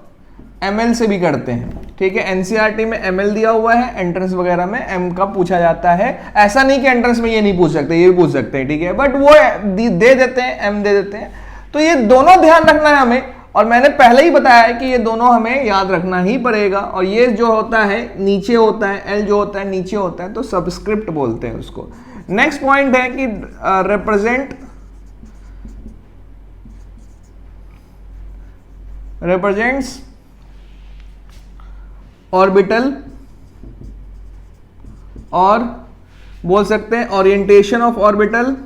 ml से भी करते हैं, ठीक है। एनसीईआरटी में ml दिया हुआ है, एंट्रेंस वगैरह में m का पूछा जाता है। ऐसा नहीं कि एंट्रेंस में ये नहीं पूछ सकते, ये भी पूछ सकते हैं, ठीक है, बट वो दे देते हैं, m दे देते हैं। तो ये दोनों ध्यान रखना है हमें, और मैंने पहले ही बताया है कि ये दोनों हमें याद रखना ही पड़ेगा। और ये जो होता है नीचे होता है, L जो होता है नीचे होता है, तो सबस्क्रिप्ट बोलते हैं उसको। नेक्स्ट पॉइंट है कि रिप्रेजेंट्स ऑर्बिटल, और बोल सकते हैं ओरिएंटेशन ऑफ ऑर्बिटल,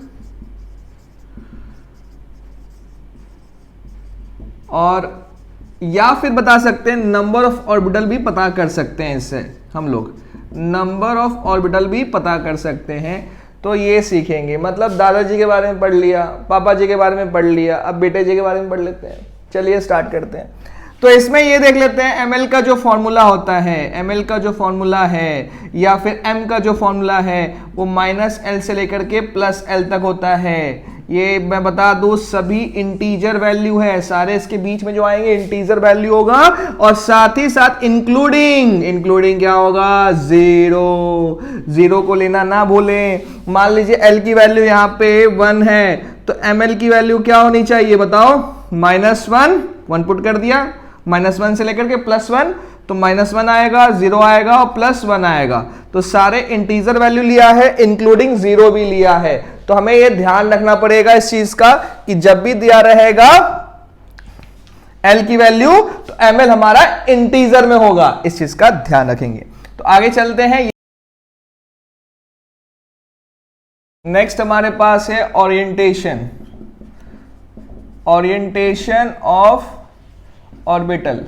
और या फिर बता सकते हैं नंबर ऑफ ऑर्बिटल भी पता कर सकते हैं, इससे हम लोग नंबर ऑफ ऑर्बिटल भी पता कर सकते हैं। तो ये सीखेंगे, मतलब दादाजी के बारे में पढ़ लिया, पापा जी के बारे में पढ़ लिया, अब बेटे जी के बारे में पढ़ लेते हैं। चलिए स्टार्ट करते हैं। तो इसमें ये देख लेते हैं ml का जो फॉर्मूला होता है, ml का जो फॉर्मूला है या फिर m का जो फॉर्मूला है वो -l से लेकर के +l तक होता है। ये मैं बता दूं सभी इंटीजर वैल्यू है, सारे इसके बीच में जो आएंगे इंटीजर वैल्यू होगा, और साथ ही साथ इंक्लूडिंग क्या होगा, 0 को लेना ना भूलें। मान लीजिए l की वैल्यू यहाँ पे 1 है, तो ml की वैल्यू क्या होनी चाहिए बताओ, -1 पुट कर दिया, -1 से लेकर के +1, तो -1 आएगा, 0 आएगा और +1 आएगा। तो सारे इंटीजर वैल्यू लिया है, इंक्लूडिंग 0 भी लिया है। तो हमें यह ध्यान रखना पड़ेगा इस चीज का कि जब भी दिया रहेगा एल की वैल्यू, तो एमएल हमारा इंटीजर में होगा, इस चीज का ध्यान रखेंगे। तो आगे चलते हैं। नेक्स्ट हमारे पास है ओरिएंटेशन, ओरिएंटेशन ऑफ ऑर्बिटल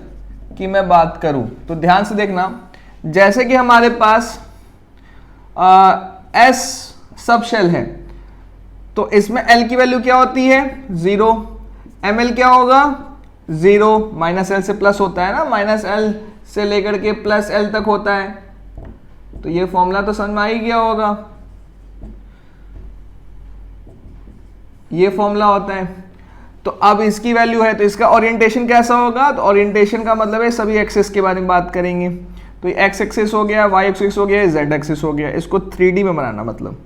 की मैं बात करूं तो ध्यान से देखना, जैसे कि हमारे पास एस सब शेल है, तो इसमें एल की वैल्यू क्या होती है 0, एम एल क्या होगा 0, माइनस एल से प्लस होता है ना, माइनस एल से लेकर के प्लस एल तक होता है, तो ये फॉर्मूला तो समझ में आ ही गया होगा, ये फॉर्मूला होता है। तो अब इसकी वैल्यू है तो इसका ओरिएंटेशन कैसा होगा, तो ओरिएंटेशन का मतलब है सभी एक्सिस के बारे में बात करेंगे, तो ये एक्स एक्सिस हो गया, वाई एक्सिस हो गया, जेड एक्सिस हो गया, इसको 3D में बनाना, मतलब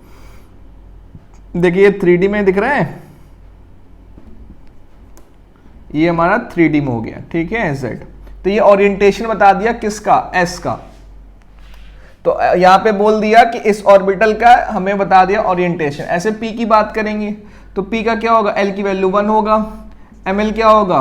देखिए 3D में दिख रहा है, ये हमारा 3D में हो गया, ठीक है जेड। तो ये ओरिएंटेशन बता दिया किसका, एस का। तो यहां पे बोल दिया कि इस ऑर्बिटल का हमें बता दिया ओरिएंटेशन। ऐसे पी की बात करेंगे तो पी का क्या होगा, एल की वैल्यू 1 होगा, एम एल क्या होगा,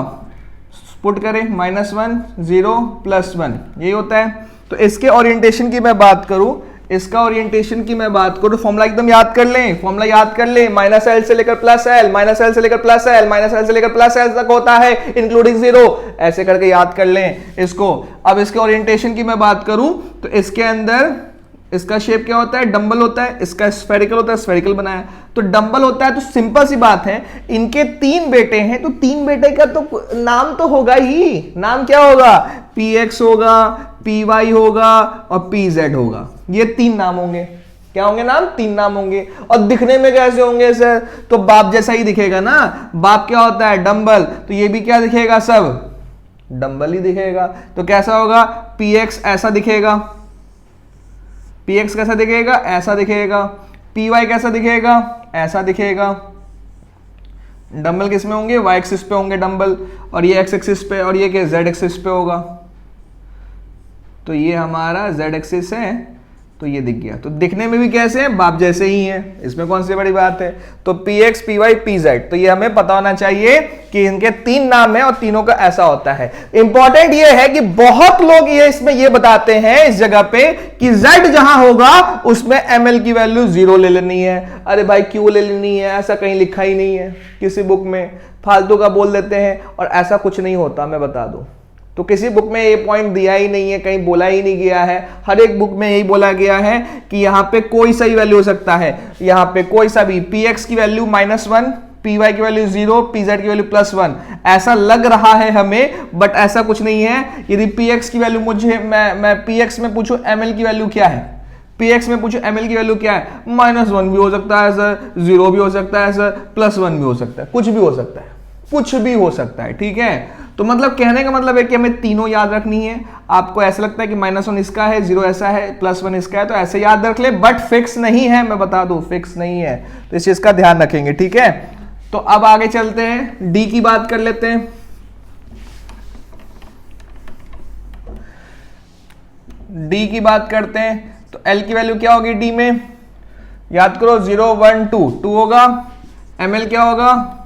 पुट करें -1 0 +1, यही होता है। तो इसके ओरिएंटेशन की मैं बात करूं, इसका ओरिएंटेशन की मैं बात करूं, फॉर्मूला एकदम याद कर लें, फॉर्मूला याद कर लें, -L से लेकर +L, -L से लेकर +L, -L से लेकर +L तक होता है इंक्लूडिंग 0, ऐसे करके याद कर लें इसको। अब इसके ओरिएंटेशन की मैं बात करूं तो इसके अंदर इसका शेप क्या होता है, डंबल होता है, इसका स्फेरिकल होता है, स्फेरिकल बनाया, तो डंबल होता है, तो सिंपल सी बात है, इनके 3 बेटे हैं, तो 3 बेटे का तो नाम तो होगा ही, नाम क्या होगा, px होगा, py होगा और pz होगा, ये 3 नाम होंगे। क्या होंगे नाम, 3 नाम होंगे। और दिखने में कैसे होंगे सर, तो बाप जैसा ही दिखेगा ना, बाप क्या होता है डंबल, तो ये भी क्या दिखेगा, सब डंबल ही दिखेगा। तो कैसा होगा, px ऐसा दिखेगा, px कैसा दिखेगा, ऐसा दिखेगा, py कैसा दिखेगा, ऐसा दिखेगा। डंबल किस में होंगे, y एक्सिस पे होंगे डंबल, और ये x एक्सिस पे, और ये क्या z एक्सिस पे होगा। तो ये हमारा z एक्सिस है, तो ये दिख गया। तो दिखने में भी कैसे हैं, बाप जैसे ही हैं, इसमें कौन सी बड़ी बात है। तो px py pz, तो ये हमें पता होना चाहिए कि इनके 3 नाम हैं और तीनों का ऐसा होता है। इंपॉर्टेंट ये है कि बहुत लोग ये इसमें ये बताते हैं इस जगह पे कि z जहां होगा उसमें ml की वैल्यू 0 ले लेनी है। अरे भाई क्यों ले लेनी है, ऐसा कहीं लिखा ही नहीं है किसी बुक में, फालतू का बोल देते हैं, और ऐसा कुछ नहीं होता, मैं बता दूं। तो किसी बुक में ये पॉइंट दिया ही नहीं है, कहीं बोला ही नहीं गया है। हर एक बुक में यही बोला गया है कि यहाँ पे कोई सा ही वैल्यू हो सकता है, यहाँ पे कोई सा भी, px की वैल्यू -1, py की वैल्यू 0, pz की वैल्यू +1, ऐसा लग रहा है हमें, बट ऐसा कुछ नहीं है। यदि px की वैल्यू मुझे मैं px में पूछूं ml की वैल्यू क्या है, px में पूछूं ml की वैल्यू क्या है, -1 भी हो सकता है सर, 0 भी हो सकता है सर, +1 भी हो सकता है, कुछ भी हो सकता है, कुछ भी हो सकता है, ठीक है। तो मतलब कहने का मतलब है कि हमें तीनों याद रखनी है। आपको ऐसा लगता है कि -1 इसका है, 0 ऐसा है, +1 इसका है, तो ऐसे याद रख ले, बट फिक्स नहीं है, मैं बता दूं फिक्स नहीं है, तो इस चीज का ध्यान रखेंगे, ठीक है। तो अब आगे चलते हैं, डी की बात कर लेते हैं। डी की बात करते हैं तो एल की वैल्यू क्या होगी डी में, याद करो 0 1 2 2 होगा, एम एल क्या होगा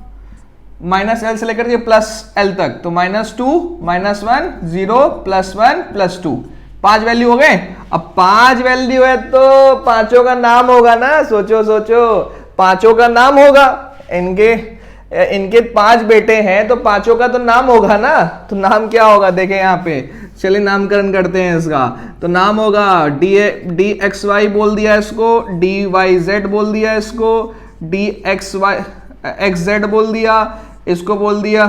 -L से लेकर के +L तक, तो -2 -1 0 +1 +2, 5 वैल्यू हो गए। अब 5 वैल्यू है तो पांचों का नाम होगा ना, सोचो सोचो, पांचों का नाम होगा, इनके 5 बेटे हैं तो पांचों का तो नाम होगा ना। तो नाम क्या होगा, देखें यहाँ पे, चलिए नामकरण करते हैं इसका। तो नाम होगा dxy बोल दिया इसको, dyz बोल दिया इसको, xz बोल दिया इसको, बोल दिया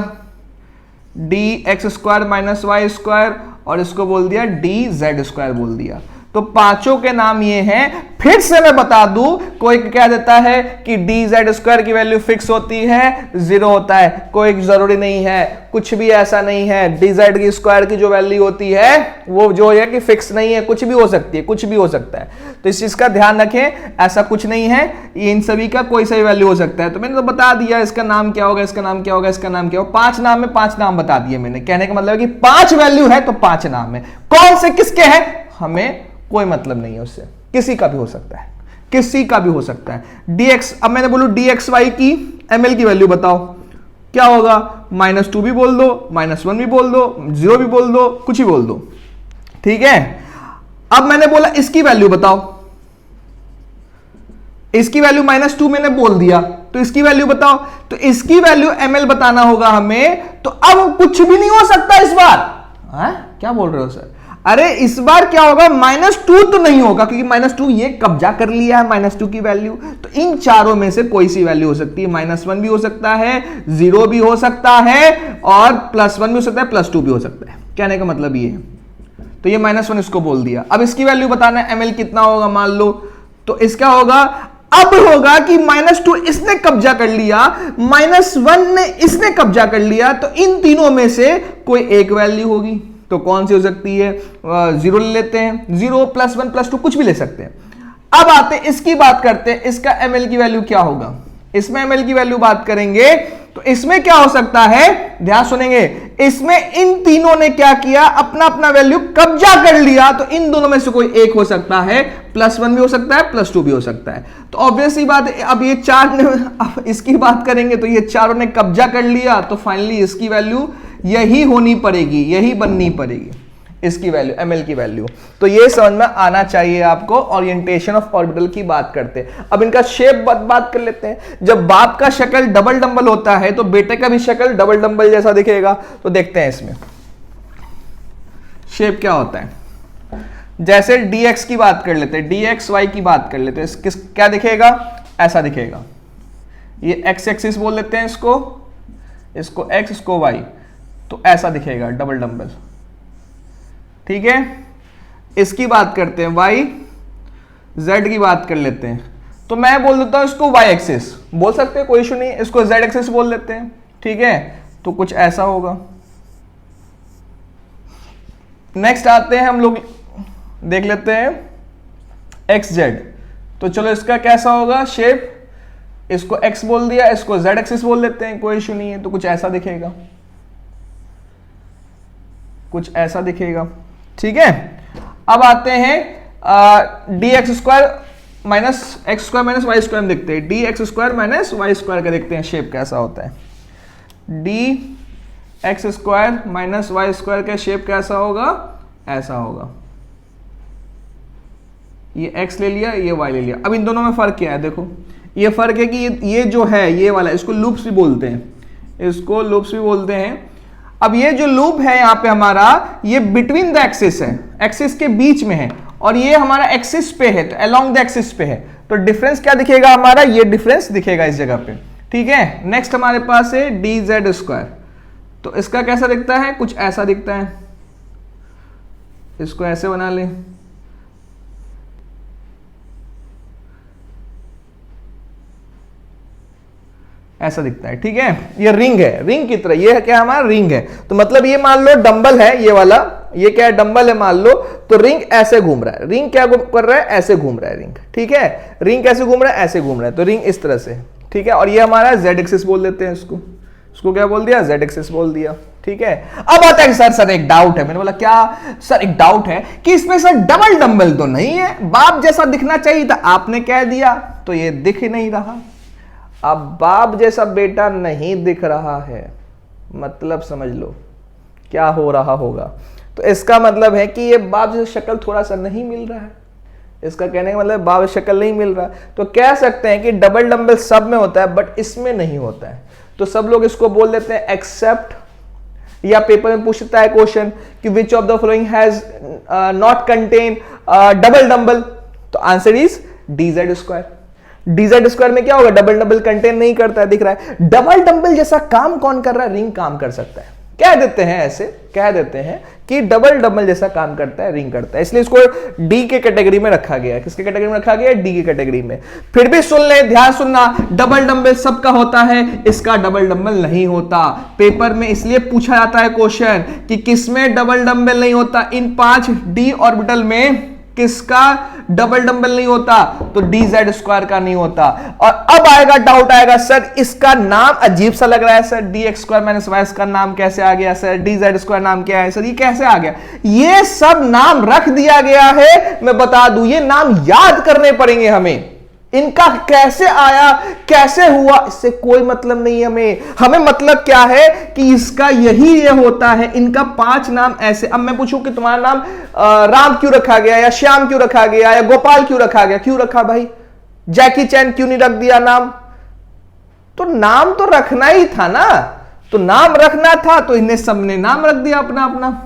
dx² - y², और इसको बोल दिया dz² बोल दिया। तो पांचों के नाम ये हैं। फिर से मैं बता दूं, कोई क्या देता है कि dz² की वैल्यू फिक्स होती है, 0 होता है, कोई जरूरी नहीं है, कुछ भी ऐसा नहीं है। dz² की जो वैल्यू होती है वो जो है कि फिक्स नहीं है, कुछ भी हो सकती है, कुछ भी हो सकता है। तो इस चीज का ध्यान रखें, ऐसा कुछ नहीं है, इन सभी का कोई सा भी वैल्यू हो सकता है। तो मैंने तो बता दिया इसका नाम क्या होगा, इसका नाम क्या होगा, इसका नाम क्या होगा। 5 नाम में 5 नाम बता दिए मैंने। कहने का मतलब है कि 5 वैल्यू है तो 5 नाम है, कौन से किसके हैं हमें कोई मतलब नहीं है उससे, किसी का भी हो सकता है, किसी का भी हो सकता है। dx, अब मैंने बोलू dxy की ml की वैल्यू बताओ, क्या होगा, -2 भी बोल दो, -1 भी बोल दो, 0 भी बोल दो, कुछ ही बोल दो, ठीक है। अब मैंने बोला इसकी वैल्यू बताओ, इसकी वैल्यू -2 मैंने बोल दिया, तो इसकी वैल्यू बताओ, तो इसकी वैल्यू ml बताना होगा हमें। तो अब कुछ भी नहीं हो सकता इस बार। क्या बोल रहे हो सर? अरे इस बार क्या होगा, -2 तो नहीं होगा, क्योंकि -2 ये कब्जा कर लिया है -2 की वैल्यू। तो इन चारों में से कोई सी वैल्यू हो सकती है, -1 भी हो सकता है, 0 भी हो सकता है, और +1 भी हो सकता है, +2 भी हो सकता है। कहने का मतलब ये है। तो ये -1 इसको बोल दिया। अब इसकी वैल्यू बताना है ml कितना होगा मान लो, तो इसका होगा, अब होगा कि -2 इसने कब्जा कर लिया, -1 ने इसने कब्जा कर लिया, तो इन तीनों में से कोई एक वैल्यू होगी। तो कौन सी हो सकती है? 0 ले लेते हैं, 0 +1 +2 कुछ भी ले सकते हैं। अब आते हैं इसकी बात करते हैं, इसका ml की वैल्यू क्या होगा। इसमें ml की वैल्यू बात करेंगे तो इसमें क्या हो सकता है, ध्यान सुनेंगे, इसमें इन तीनों ने क्या किया, अपना अपना वैल्यू कब्जा कर लिया। तो इन दोनों में से कोई एक हो सकता है, +1 भी हो सकता है, +2 भी हो सकता है। तो ऑब्वियसली बात है, अब ये चार ने, अब इसकी बात करेंगे तो ये चारों ने कब्जा कर लिया, तो फाइनली इसकी वैल्यू यही होनी पड़ेगी, यही बननी पड़ेगी इसकी वैल्यू, ml की वैल्यू। तो ये समझ में आना चाहिए आपको। ओरिएंटेशन ऑफ ऑर्बिटल की बात करते हैं। अब इनका शेप बात कर लेते हैं। जब बाप का शक्ल डबल डंबल होता है तो बेटे का भी शक्ल डबल डंबल जैसा दिखेगा। तो देखते हैं इसमें शेप क्या होता है। जैसे dx की बात कर लेते हैं, dxy की बात कर लेते हैं, क्या दिखेगा, ऐसा दिखेगा। ये x एक्सिस बोल लेते हैं इसको x, इसको y, तो ऐसा दिखेगा डबल डंबल, ठीक है। इसकी बात करते हैं, y z की बात कर लेते हैं, तो मैं बोल देता हूं इसको y एक्सिस बोल सकते हैं, कोई इशू नहीं, इसको z एक्सिस बोल लेते हैं, ठीक है। तो कुछ ऐसा होगा। नेक्स्ट आते हैं हम लोग, देख लेते हैं xz। तो चलो इसका कैसा होगा शेप, इसको x बोल दिया, इसको z एक्सिस बोल लेते हैं, कोई इशू नहीं है। तो कुछ ऐसा दिखेगा, कुछ ऐसा दिखेगा, ठीक है। अब आते हैं dx² minus x² minus y² देखते हैं, dx² माइनस y² का देखते हैं शेप कैसा होता है। dx² माइनस y² का शेप कैसा होगा, ऐसा होगा। ये x ले लिया, ये y ले लिया। अब इन दोनों में फर्क क्या है, देखो ये फर्क है कि ये जो है, ये वाला, इसको लूप्स भी बोलते हैं, इसको लूप्स भी बोलते हैं। अब ये जो लूप है यहाँ पे हमारा, ये बिटवीन द एक्सिस है, एक्सिस के बीच में है, और ये हमारा एक्सिस पे है, तो अलोंग द एक्सिस पे है। तो डिफरेंस क्या दिखेगा हमारा, ये डिफरेंस दिखेगा इस जगह पे, ठीक है। नेक्स्ट हमारे पास है dz²। तो इसका कैसा दिखता है, कुछ ऐसा दिखता है। इसको ऐसे बना लें, ऐसा दिखता है, ठीक है। ये रिंग है, रिंग की तरह, ये है क्या हमारा रिंग है। तो मतलब ये मान लो डंबल है, ये वाला, ये क्या है, डंबल है मान लो। तो रिंग ऐसे घूम रहा है, रिंग क्या कर रहा है, ऐसे घूम रहा है रिंग, ठीक है। रिंग कैसे घूम रहा है, ऐसे घूम रहा है, तो रिंग इस तरह से, ठीक है। और ये हमारा z एक्सिस बोल देते हैं इसको, इसको क्या बोल दिया, z एक्सिस बोल दिया, ठीक है। अब आता है सर एक डाउट है। मैंने बोला क्या सर, एक डाउट है कि इसमें सर डबल डंबल तो नहीं है, बाप जैसा दिखना चाहिए था, आपने कह दिया, तो ये दिख ही नहीं रहा। अब बाप जैसा बेटा नहीं दिख रहा है, मतलब समझ लो क्या हो रहा होगा। तो इसका मतलब है कि ये बाप जैसा शक्ल थोड़ा सा नहीं मिल रहा है। इसका कहने का मतलब बाप जैसा शक्ल नहीं मिल रहा। तो कह सकते हैं कि डबल डंबल सब में होता है, बट इसमें नहीं होता है। तो सब लोग इसको बोल देते हैं एक्सेप्ट, या पेपर में पूछता है क्वेश्चन कि which of the following has not contain double dumbbell. तो आंसर इज dz²। dz² में क्या होगा, डबल डंबल कंटेन नहीं करता है, दिख रहा है। डबल डंबल जैसा काम कौन कर रहा है, रिंग काम कर सकता है। कह देते हैं ऐसे, कह देते हैं कि डबल डंबल जैसा काम करता है, रिंग करता है, इसलिए इसको डी के कैटेगरी में रखा गया है। किसके कैटेगरी में रखा गया है, डी की कैटेगरी में। फिर भी सुन ले, ध्यान सुनना, डबल डंबल सबका होता है, इसका डबल डंबल नहीं होता। पेपर में इसलिए पूछा जाता है क्वेश्चन कि किसमें डबल डंबल नहीं होता, इन 5 डी ऑर्बिटल में किसका डबल डंबल नहीं होता, तो dz² का नहीं होता। और अब आएगा डाउट, आएगा सर इसका नाम अजीब सा लग रहा है सर, dx² माइनस y का नाम कैसे आ गया सर, dz² नाम क्या है सर, ये कैसे आ गया। ये सब नाम रख दिया गया है, मैं बता दूं, ये नाम याद करने पड़ेंगे हमें, इनका कैसे आया, कैसे हुआ, इससे कोई मतलब नहीं हमें। हमें मतलब क्या है कि इसका यही ये होता है, इनका 5 नाम ऐसे। अब मैं पूछूं कि तुम्हारा नाम राम क्यों रखा गया, या श्याम क्यों रखा गया, या गोपाल क्यों रखा गया, क्यों रखा भाई? जैकी चैन क्यों नहीं रख दिया नाम? तो नाम तो रखना ही था ना, तो नाम रखना था, तो इन्हें सबने नाम रख दिया अपना अपना।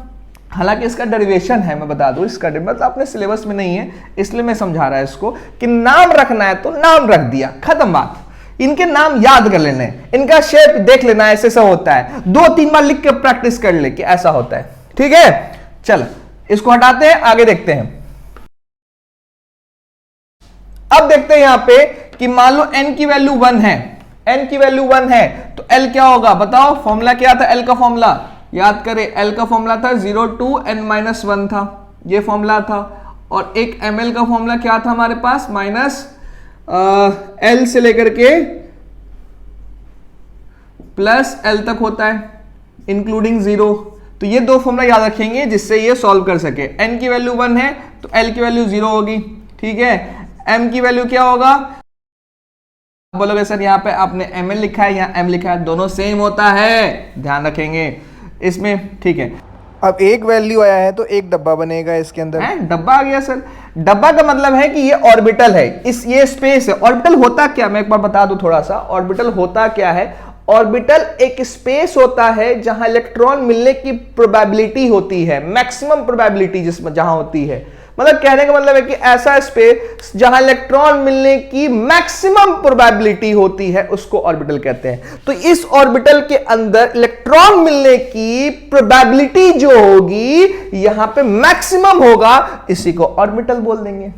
हालांकि इसका डेरिवेशन है, मैं बता दूं, इसका मतलब अपने सिलेबस में नहीं है, इसलिए मैं समझा रहा है इसको कि नाम रखना है तो नाम रख दिया, खत्म बात। इनके नाम याद कर लेने, इनका शेप देख लेना, ऐसे ऐसा होता है, 2-3 बार लिख के प्रैक्टिस कर ले कि ऐसा होता है। ठीक है, चल इसको हटाते हैं, आगे देखते हैं। अब देखते हैं यहां पे कि मान लो n की वैल्यू 1 है, n की वैल्यू 1 है, तो l क्या होगा बताओ? फॉर्मूला क्या था l का? फॉर्मूला याद करें, l का फॉर्मूला था 0 to n-1 था, ये फॉर्मूला था। और एक ml का फॉर्मूला क्या था हमारे पास? माइनस l से लेकर के प्लस l तक होता है, इंक्लूडिंग 0। तो ये 2 फॉर्मूला याद रखेंगे जिससे ये सॉल्व कर सके। n की वैल्यू 1 है तो l की वैल्यू 0 होगी, ठीक है। m की वैल्यू क्या होगा? बोलोगे सर यहाँ पे आपने ml लिखा है, यहाँ m लिखा है, दोनों सेम होता है, ध्यान रखेंगे इसमें, ठीक है। अब एक वैल्यू आया है तो एक डब्बा बनेगा इसके अंदर। डब्बा आ गया सर। डब्बा का मतलब है कि ये ऑर्बिटल है, इस ये स्पेस है। ऑर्बिटल होता क्या, मैं एक बार बता दूं थोड़ा सा। ऑर्बिटल होता क्या है? ऑर्बिटल एक स्पेस होता है जहां इलेक्ट्रॉन मिलने की प्रोबेबिलिटी होती है, मैक्सिमम प्रोबेबिलिटी जिसमें जहां होती है। मतलब कहने का मतलब है कि ऐसा स्पेस जहां इलेक्ट्रॉन मिलने की मैक्सिमम प्रोबेबिलिटी होती है, उसको ऑर्बिटल कहते हैं। तो इस ऑर्बिटल के अंदर इलेक्ट्रॉन मिलने की प्रोबेबिलिटी जो होगी यहां पे मैक्सिमम होगा, इसी को ऑर्बिटल बोल देंगे।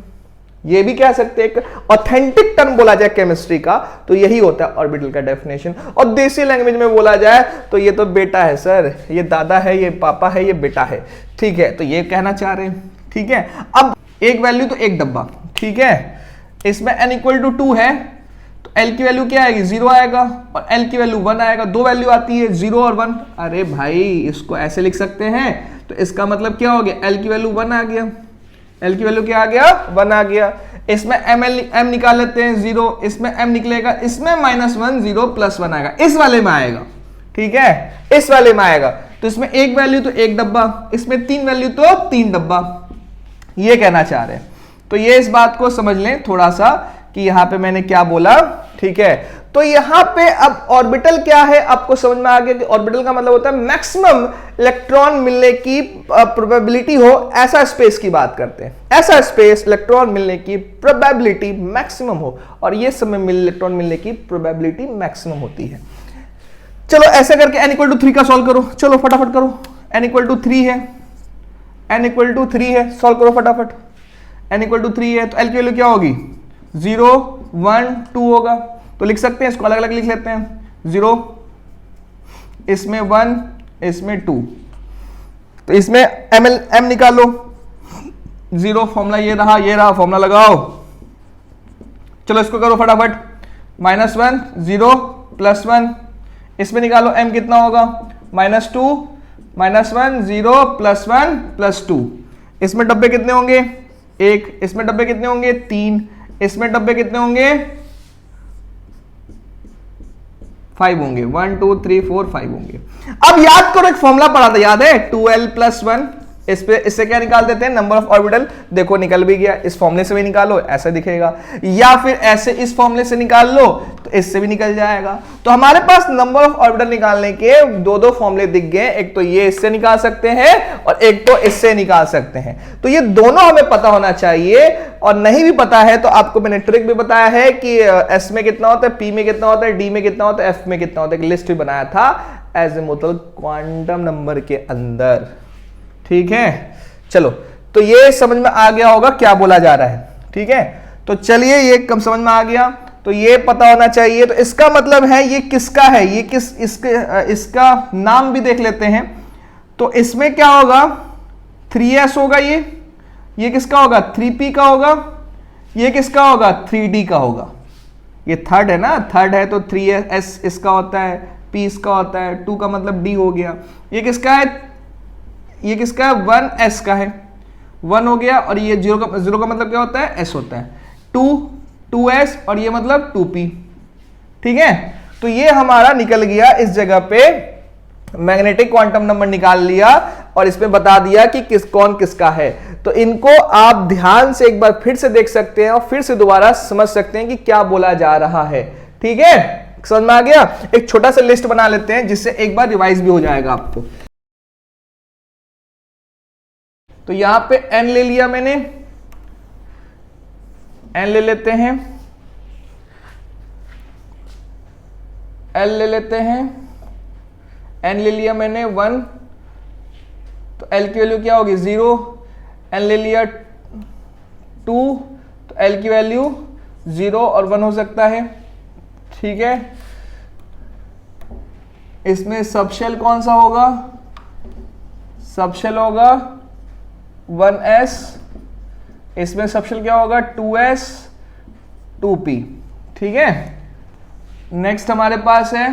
ये भी कह सकते हैं, एक ऑथेंटिक टर्म बोला जाए केमिस्ट्री का तो यही होता है ऑर्बिटल का डेफिनेशन। और देसी लैंग्वेज में बोला जाए तो ये तो बेटा है सर, ये दादा है, ये पापा है, ये बेटा है, ठीक है। तो ये कहना चाह रहे हैं, ठीक है। अब एक वैल्यू तो एक डब्बा, ठीक है। इसमें n इक्वल टू 2 है तो l की वैल्यू क्या आएगी? 0 आएगा, और l की वैल्यू 1 आएगा। 2 वैल्यू आती है 0 और 1। अरे भाई इसको ऐसे लिख सकते हैं, तो इसका मतलब क्या हो गया? l की वैल्यू 1 आ गया, l की वैल्यू क्या आ गया? 1 आ गया। इसमें m निकाल लेते हैं 0, इसमें m निकलेगा, इसमें -1 0 +1 आएगा, इस वाले में आएगा, ठीक है, इस वाले में आएगा। तो इसमें एक वैल्यू तो एक डब्बा, इसमें 3 वैल्यू तो 3 डब्बा, ये कहना चाह रहे हैं। तो ये इस बात को समझ लें थोड़ा सा कि यहां पे मैंने क्या बोला, ठीक है। तो यहां पे अब ऑर्बिटल क्या है आपको समझ में आ गया कि ऑर्बिटल का मतलब होता है मैक्सिमम इलेक्ट्रॉन मिलने की प्रोबेबिलिटी हो, ऐसा स्पेस की बात करते हैं। ऐसा स्पेस इलेक्ट्रॉन मिलने की प्रोबेबिलिटी मैक्सिमम हो, और ये समय इलेक्ट्रॉन मिलने की प्रोबेबिलिटी मैक्सिमम होती है। चलो ऐसे करके n इक्वल टू 3 का सॉल्व करो, चलो फटाफट करो। n इक्वल टू 3 है, n इक्वल टू 3 है, सॉल्व करो फटाफट। n इक्वल टू 3 है तो l की वैल्यू क्या होगी? 0 1 2 होगा। तो लिख सकते हैं, इसको अलग अलग लिख लेते हैं। 0, इसमें 1, इसमें 2। तो इसमें m निकालो। 0 फॉर्मूला ये रहा फॉर्मूला लगाओ। चलो इसको करो फटाफट। -1 0 +1, इसमें निकालो m कितना होगा? -2 -1 0 +1 +2। इसमें डब्बे कितने होंगे? 1। इसमें डब्बे कितने होंगे? 3। इसमें डब्बे कितने होंगे? 5 होंगे। 1 2 3 4 5 होंगे। अब याद करो, एक फॉर्मूला पढ़ा था, याद है? 2l + 1। इससे क्या निकाल देते हैं? Number of orbital. देखो निकल भी गया। इस फॉर्मूले से भी निकालो, ऐसा दिखेगा, या फिर ऐसे इस फॉर्मूले से निकाल लो तो इससे भी निकल जाएगा। तो हमारे पास नंबर ऑफ ऑर्बिटल निकालने के दो फॉर्मूले दिख गए। एक तो ये इससे निकाल सकते हैं और एक तो इससे निकाल सकते हैं। तो ये दोनों हमें पता होना चाहिए, और नहीं भी पता है तो आपको मैंने ट्रिक भी बताया है कि एस में कितना होता है, पी में कितना होता है, डी में कितना होता है, एफ में कितना होता है। एक लिस्ट भी बनाया था एजिमुथल क्वांटम नंबर के अंदर, ठीक है। चलो तो ये समझ में आ गया होगा क्या बोला जा रहा है, ठीक है। तो चलिए ये कम समझ में आ गया, तो ये पता होना चाहिए। तो इसका मतलब है ये किसका है, ये इसका नाम भी देख लेते हैं। तो इसमें क्या होगा? 3s होगा, ये किसका होगा? 3p का होगा। ये किसका होगा? 3d का होगा। ये थर्ड है ना, थर्ड है तो 3s इसका होता है, p इसका होता है, 2 का मतलब d हो गया। ये किसका है? ये किसका है? 1s का है, 1 हो गया। और ये 0 का मतलब क्या होता है? s होता है। 2 2s और ये मतलब 2p। ठीक है, तो ये हमारा निकल गया, इस जगह पे मैग्नेटिक क्वांटम नंबर निकाल लिया और इसमें बता दिया कि कौन किसका है। तो इनको आप ध्यान से एक बार फिर से देख सकते हैं और फिर से दोबारा समझ सकते हैं कि क्या बोला जा रहा है। ठीक है, समझ में आ गया। एक छोटा सा लिस्ट बना लेते हैं जिससे एक बार रिवाइज भी हो जाएगा आपको। तो यहां पे n ले लिया मैंने, n ले लेते हैं, l ले लेते हैं, n ले लिया मैंने 1, तो l की वैल्यू क्या होगी 0, n ले लिया 2, तो l की वैल्यू 0 और 1 हो सकता है। ठीक है, इसमें सबशेल कौन सा होगा, सबशेल होगा 1s, इसमें सबशेल क्या होगा 2s 2p। ठीक है, नेक्स्ट हमारे पास है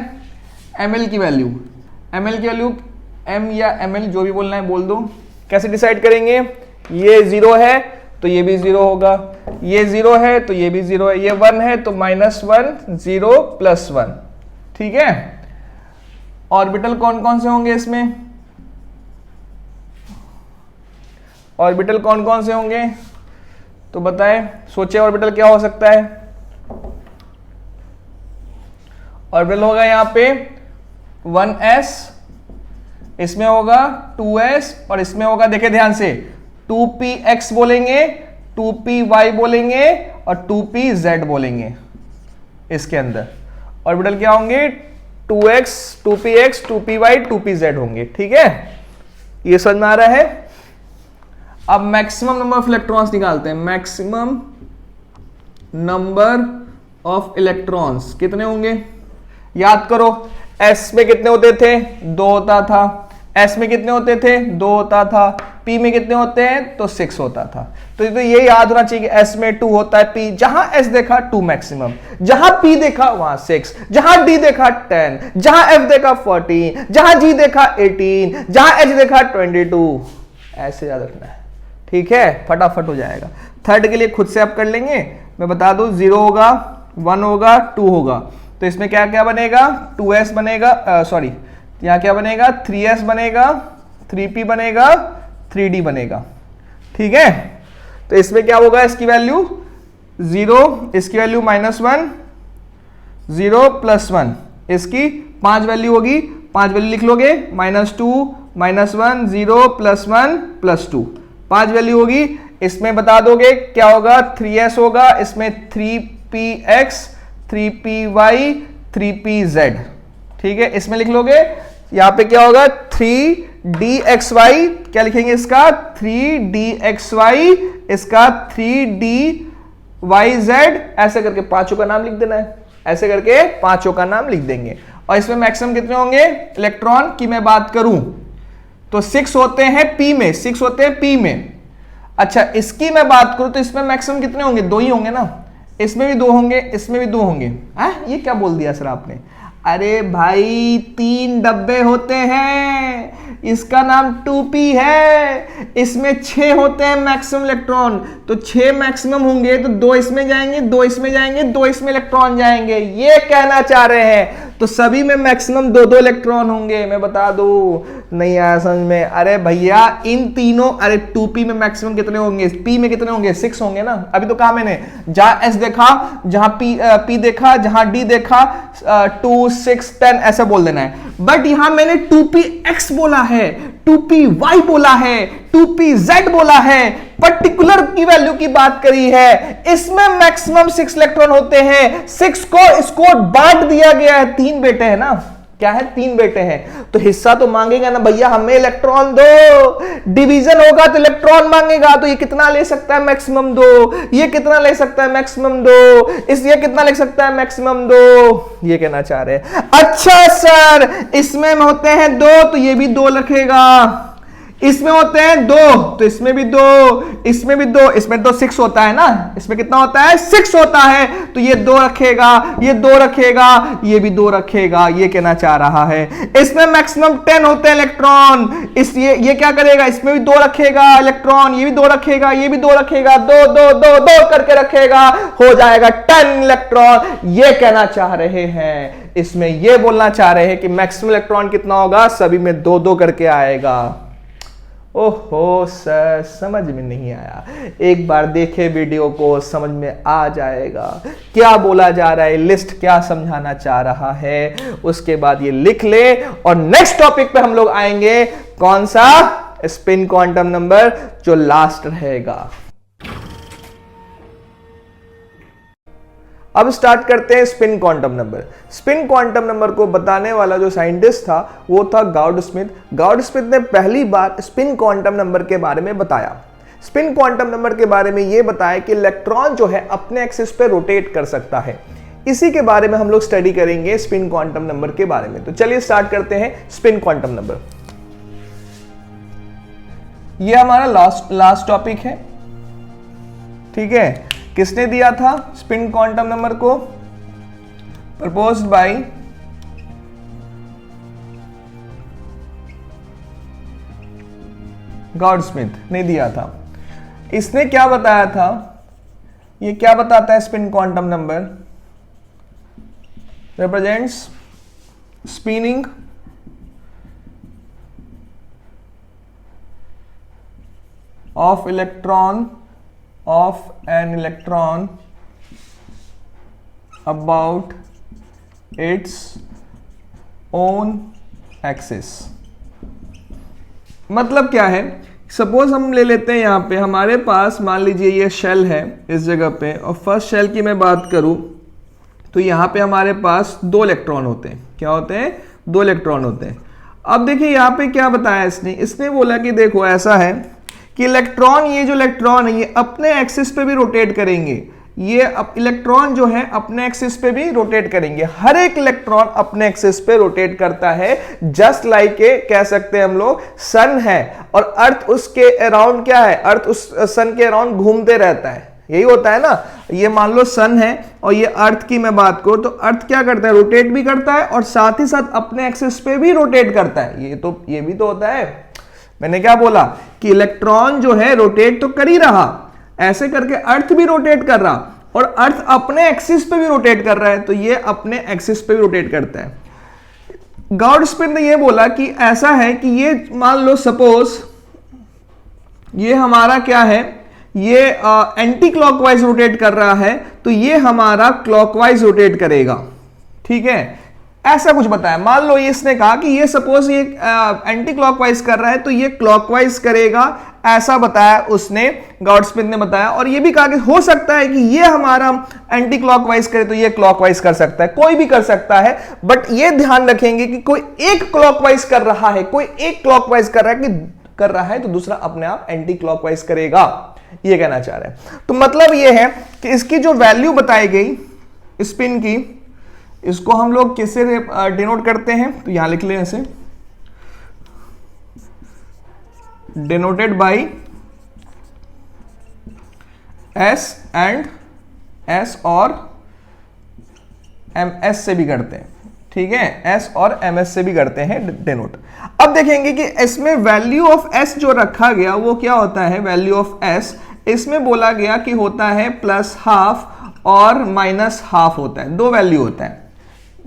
ml की वैल्यू, ml की वैल्यू m या ml जो भी बोलना है बोल दो। कैसे डिसाइड करेंगे, ये 0 है तो ये भी 0 होगा, ये 0 है तो ये भी 0 है, ये 1 है तो -1 0 +1। ठीक है, ऑर्बिटल कौन कौन से होंगे इसमें, ऑर्बिटल कौन कौन से होंगे तो बताएं, सोचे ऑर्बिटल क्या हो सकता है। ऑर्बिटल होगा यहां पे 1s, इसमें होगा 2s और इसमें होगा, देखिए ध्यान से, 2px बोलेंगे, 2py बोलेंगे और 2pz बोलेंगे। इसके अंदर ऑर्बिटल क्या होंगे 2x 2px 2py 2pz होंगे। ठीक है, ये समझ में आ रहा है। अब मैक्सिमम नंबर ऑफ इलेक्ट्रॉन्स निकालते हैं। मैक्सिमम नंबर ऑफ इलेक्ट्रॉन्स कितने होंगे, याद करो, s में कितने होते थे 2 होता था, s में कितने होते थे 2 होता था, p में कितने होते हैं तो 6 होता था। तो ये याद होना चाहिए कि s में 2 होता है, p जहां s देखा 2 मैक्सिमम, जहां p देखा वहां 6, जहां d देखा 10, जहां f देखा 14, जहां g देखा 18, जहां h देखा 22, ऐसे याद रखना है। ठीक है, फटाफट हो जाएगा। थर्ड के लिए खुद से आप कर लेंगे, मैं बता दूं 0 होगा 1 होगा 2 होगा, तो इसमें क्या क्या बनेगा 2s बनेगा, सॉरी यहां क्या बनेगा 3s बनेगा, 3p बनेगा, 3d बनेगा। ठीक है, तो इसमें क्या होगा, इसकी वैल्यू 0, इसकी वैल्यू -1 0 +1, इसकी 5 वैल्यू होगी, 5 वैल्यू लिख लोगे, -2 -1 0 +1 +2, 5 वैल्यू होगी। इसमें बता दोगे क्या होगा 3s होगा, इसमें 3px 3py 3pz। ठीक है, इसमें लिख लोगे, यहां पे क्या होगा 3dxy, क्या लिखेंगे इसका 3dxy, इसका 3dyz, ऐसे करके पांचों का नाम लिख देना है, ऐसे करके पांचों का नाम लिख देंगे। और इसमें मैक्सिमम कितने होंगे इलेक्ट्रॉन की मैं बात करूं तो 6 होते हैं p में, 6 होते हैं p में। अच्छा, इसकी मैं बात करूं तो इसमें मैक्सिमम कितने होंगे, 2 ही होंगे ना, इसमें भी 2 होंगे, इसमें भी 2 होंगे। ये क्या बोल दिया सर आपने, अरे भाई 3 डब्बे होते हैं, इसका नाम 2p है, इसमें 6 होते हैं मैक्सिमम इलेक्ट्रॉन, तो 6 मैक्सिमम होंगे तो 2 इसमें जाएंगे, 2 इसमें जाएंगे, 2 इसमें इलेक्ट्रॉन जाएंगे, ये कहना चाह रहे हैं। तो सभी में मैक्सिमम 2-2 इलेक्ट्रॉन होंगे। मैं बता दूं, नहीं आया समझ में, अरे भैया इन तीनों, अरे 2p में मैक्सिमम कितने होंगे, p में कितने होंगे 6 होंगे ना। अभी तो कहा मैंने, जहां s देखा, जहां p देखा, जहां d देखा 2 6 10 ऐसा बोल देना है। बट यहां मैंने 2px बोला है, 2py बोला है, 2pz बोला है, पर्टिकुलर की वैल्यू की बात करी है। इसमें मैक्सिमम 6 इलेक्ट्रॉन होते हैं, 6 को इसको बांट दिया गया है, 3 बेटे हैं ना, क्या है 3 बेटे हैं, तो हिस्सा तो मांगेगा ना भैया, हमें इलेक्ट्रॉन दो, डिवीजन होगा तो इलेक्ट्रॉन मांगेगा, तो ये कितना ले सकता है मैक्सिमम 2, ये कितना ले सकता है मैक्सिमम 2, ये कितना ले सकता है मैक्सिमम 2, ये कहना चाह रहे हैं। अच्छा सर, इसमें होते हैं 2 तो ये भी 2 रखेगा, इसमें होते हैं 2, तो इसमें भी 2, इसमें भी 2, इसमें तो 6 होता है ना, इसमें कितना होता है 6 होता है, तो ये 2 रखेगा, ये 2 रखेगा, ये भी 2 रखेगा, ये कहना चाह रहा है। इसमें मैक्सिमम 10 होते हैं इलेक्ट्रॉन, इस ये क्या करेगा, इसमें भी 2 रखेगा इलेक्ट्रॉन, ये भी 2 रखेगा, ये भी 2 रखेगा, 2 2 2 2 करके रखेगा, हो जाएगा 10 इलेक्ट्रॉन, ये कहना चाह रहे हैं। इसमें ये बोलना चाह रहे हैं कि मैक्सिमम इलेक्ट्रॉन कितना होगा, सभी में 2 2 करके आएगा। ओहो सर, समझ में नहीं आया, एक बार देखे वीडियो को समझ में आ जाएगा क्या बोला जा रहा है, लिस्ट क्या समझाना चाह रहा है। उसके बाद ये लिख ले और नेक्स्ट टॉपिक पे हम लोग आएंगे, कौन सा, स्पिन क्वांटम नंबर, जो लास्ट रहेगा। अब स्टार्ट करते हैं spin quantum number. Spin quantum number को बताने वाला जो साइंटिस्ट था वो था गाउड स्मिथ। गाउड स्मिथ ने पहली बार स्पिन क्वांटम नंबर के बारे में बताया। स्पिन क्वांटम नंबर के बारे में यह बताया कि इलेक्ट्रॉन जो है अपने एक्सिस पे रोटेट कर सकता है। इसी के बारे में हम लोग स्टडी करेंगे स्पिन क्वांटम नंबर के बारे में। तो चलिए स्टार्ट करते हैं स्पिन क्वांटम नंबर। यह हमारा लास्ट टॉपिक है, ठीक है। किसने दिया था स्पिन क्वांटम नंबर को, प्रपोज्ड बाय गाउड स्मिथ ने दिया था। इसने क्या बताया था, ये क्या बताता है, spin quantum number represents spinning of an electron about its own axis। मतलब क्या है, सपोज हम ले लेते हैं यहां पे हमारे पास, मान लीजिए ये शेल है इस जगह पे, और फर्स्ट शेल की मैं बात करूं तो यहां पे हमारे पास 2 इलेक्ट्रॉन होते हैं। क्या होते हैं, 2 इलेक्ट्रॉन होते हैं। अब देखिए यहां पे क्या बताया इसने बोला कि देखो ऐसा है कि इलेक्ट्रॉन, ये जो इलेक्ट्रॉन है ये अपने एक्सिस पे भी रोटेट करेंगे। ये इलेक्ट्रॉन जो है अपने एक्सिस पे भी रोटेट करेंगे। हर एक इलेक्ट्रॉन अपने एक्सिस पे रोटेट करता है, जस्ट लाइक कह सकते हैं हम लोग सन है और अर्थ उसके अराउंड क्या है, अर्थ उस सन के अराउंड घूमते रहता है। यही होता है ना, ये मान लो सन है और ये अर्थ की मैं बात करूं तो अर्थ क्या करता है, रोटेट भी करता है और साथ ही साथ अपने एक्सिस पे भी रोटेट करता है। ये भी तो होता है। मैंने क्या बोला कि इलेक्ट्रॉन जो है रोटेट तो कर ही रहा, ऐसे करके अर्थ भी रोटेट कर रहा और अर्थ अपने एक्सिस पे भी रोटेट कर रहा है, तो ये अपने एक्सिस पे भी रोटेट करता है। गाउड स्मिथ ने ये बोला कि ऐसा है कि ये मान लो सपोज ये हमारा क्या है, ये एंटी क्लॉकवाइज रोटेट कर रहा है, तो ये हमारा क्लॉकवाइज रोटेट करेगा, ठीक है। ऐसा कुछ बताया। मान लो इसने कहा कि ये सपोज ये एंटी क्लॉकवाइज कर रहा है तो ये क्लॉकवाइज करेगा, ऐसा बताया उसने, गाउड स्मिथ ने बताया। और ये भी कहा कि हो सकता है कि ये हमारा एंटी क्लॉकवाइज करे तो ये क्लॉकवाइज कर सकता है, कोई भी कर सकता है, बट ये ध्यान रखेंगे कि कोई एक क्लॉकवाइज कर रहा है, कोई एक क्लॉकवाइज कर रहा है तो दूसरा अपने आप एंटी क्लॉकवाइज करेगा, ये कहना चाह रहे हैं। तो मतलब ये है कि इसकी जो वैल्यू बताई गई स्पिन की, इसको हम लोग किससे डिनोट करते हैं, तो यहां लिख लें ऐसे, denoted by S and S और एमएस से भी करते हैं, ठीक है, एस और एमएस से भी करते हैं डिनोट। अब देखेंगे कि इसमें वैल्यू ऑफ एस जो रखा गया वो क्या होता है, वैल्यू ऑफ एस इसमें बोला गया कि होता है +½ और -½ होता है, 2 वैल्यू होता है,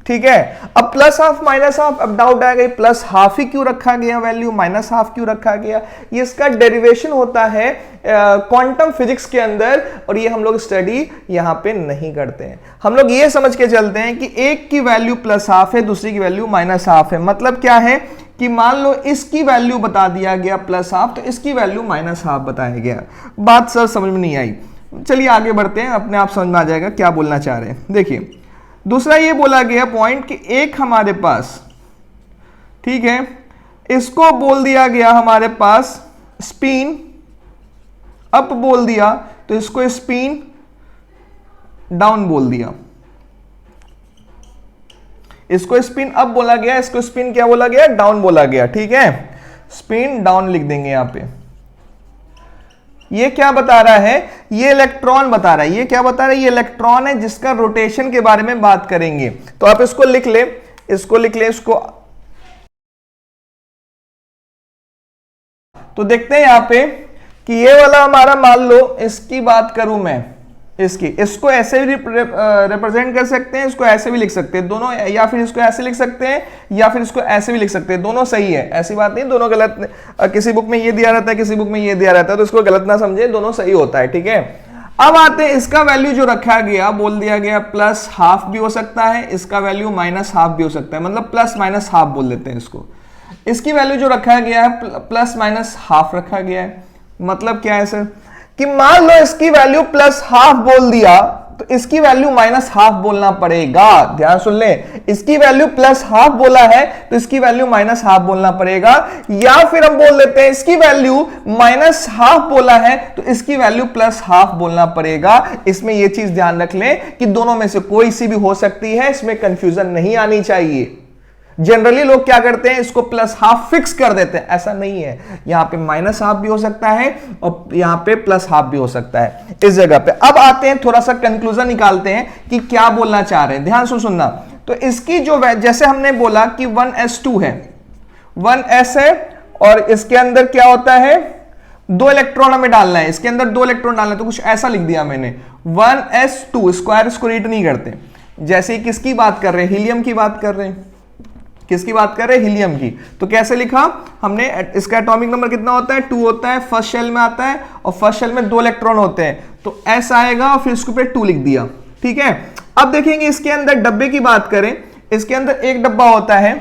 ठीक है। अब +½ -½ अब डाउट आएगा +½ ही क्यों रखा गया वैल्यू, -½ क्यों रखा गया, ये इसका डेरिवेशन होता है क्वांटम फिजिक्स के अंदर, और ये हम लोग स्टडी यहां पे नहीं करते हैं। हम लोग ये समझ के चलते हैं कि एक की वैल्यू +½ है, दूसरी की वैल्यू -½ है। मतलब क्या है कि मान लो इसकी वैल्यू बता दिया गया +½ तो इसकी वैल्यू -½ बताया गया। बात सर समझ में नहीं आई, चलिए आगे बढ़ते हैं, अपने आप समझ में आ जाएगा क्या बोलना चाह रहे हैं। देखिए दूसरा ये बोला गया पॉइंट कि एक हमारे पास, ठीक है, इसको बोल दिया गया हमारे पास स्पिन अप बोल दिया, तो इसको स्पिन डाउन बोल दिया। इसको स्पिन अप बोला गया, इसको स्पिन क्या बोला गया, डाउन बोला गया, ठीक है। स्पिन डाउन लिख देंगे यहां पे। ये क्या बता रहा है, ये इलेक्ट्रॉन बता रहा है। ये क्या बता रहा है, ये इलेक्ट्रॉन है जिसका रोटेशन के बारे में बात करेंगे। तो आप इसको लिख ले, इसको लिख ले, इसको। तो देखते हैं यहां पे कि ये वाला हमारा, मान लो इसकी बात करूं मैं, इसको ऐसे भी रिप्रेजेंट कर सकते हैं, इसको ऐसे भी लिख सकते हैं दोनों, या फिर इसको ऐसे लिख सकते हैं या फिर इसको ऐसे भी लिख सकते हैं। दोनों सही है, ऐसी बात नहीं दोनों गलत। किसी बुक में ये दिया रहता है, किसी बुक में ये दिया रहता है, तो इसको गलत ना समझे, दोनों सही होता है, ठीक है। अब आते हैं, इसका वैल्यू जो रखा गया, बोल दिया गया प्लस हाफ भी हो सकता है, इसका वैल्यू माइनस हाफ भी हो सकता है, मतलब प्लस माइनस हाफ बोल देते हैं इसको। इसकी वैल्यू जो रखा गया है प्लस माइनस हाफ रखा गया है। मतलब क्या है सर, कि मान लो इसकी वैल्यू प्लस हाफ बोल दिया तो इसकी वैल्यू माइनस हाफ बोलना पड़ेगा। ध्यान सुन ले, इसकी वैल्यू प्लस हाफ बोला है तो इसकी वैल्यू माइनस हाफ बोलना पड़ेगा, या फिर हम बोल देते हैं इसकी वैल्यू माइनस हाफ बोला है तो इसकी वैल्यू प्लस हाफ बोलना पड़ेगा। इसमें यह चीज ध्यान रख ले कि दोनों में से कोई सी भी हो सकती है, इसमें कंफ्यूजन नहीं आनी चाहिए। जनरली लोग क्या करते हैं, इसको प्लस हाफ फिक्स कर देते हैं, ऐसा नहीं है। यहां पे माइनस हाफ भी हो सकता है और यहां पे प्लस हाफ भी हो सकता है इस जगह पे। अब आते हैं, थोड़ा सा कंक्लूजन निकालते हैं कि क्या बोलना चाह रहे हैं। ध्यान से सुनना। तो इसकी जो जैसे हमने बोला कि 1s2 है, 1s है, और इसके अंदर क्या होता है, 2 इलेक्ट्रॉन हमें डालना है, इसके अंदर 2 इलेक्ट्रॉन डालना है, तो कुछ ऐसा लिख दिया मैंने 1s2 स्क्वायर, इसको रीड नहीं करते। जैसे किसकी बात कर रहे हैं, हीलियम की बात कर रहे हैं। किसकी बात कर रहे हैं, हीलियम की। तो कैसे लिखा हमने, इसका एटॉमिक नंबर कितना होता है, 2 होता है, फर्स्ट शेल में आता है, और फर्स्ट शेल में 2 इलेक्ट्रॉन होते हैं, तो S आएगा और फिर इसके ऊपर 2 लिख दिया, ठीक है। अब देखेंगे इसके अंदर डब्बे की बात करें, इसके अंदर एक डब्बा होता है,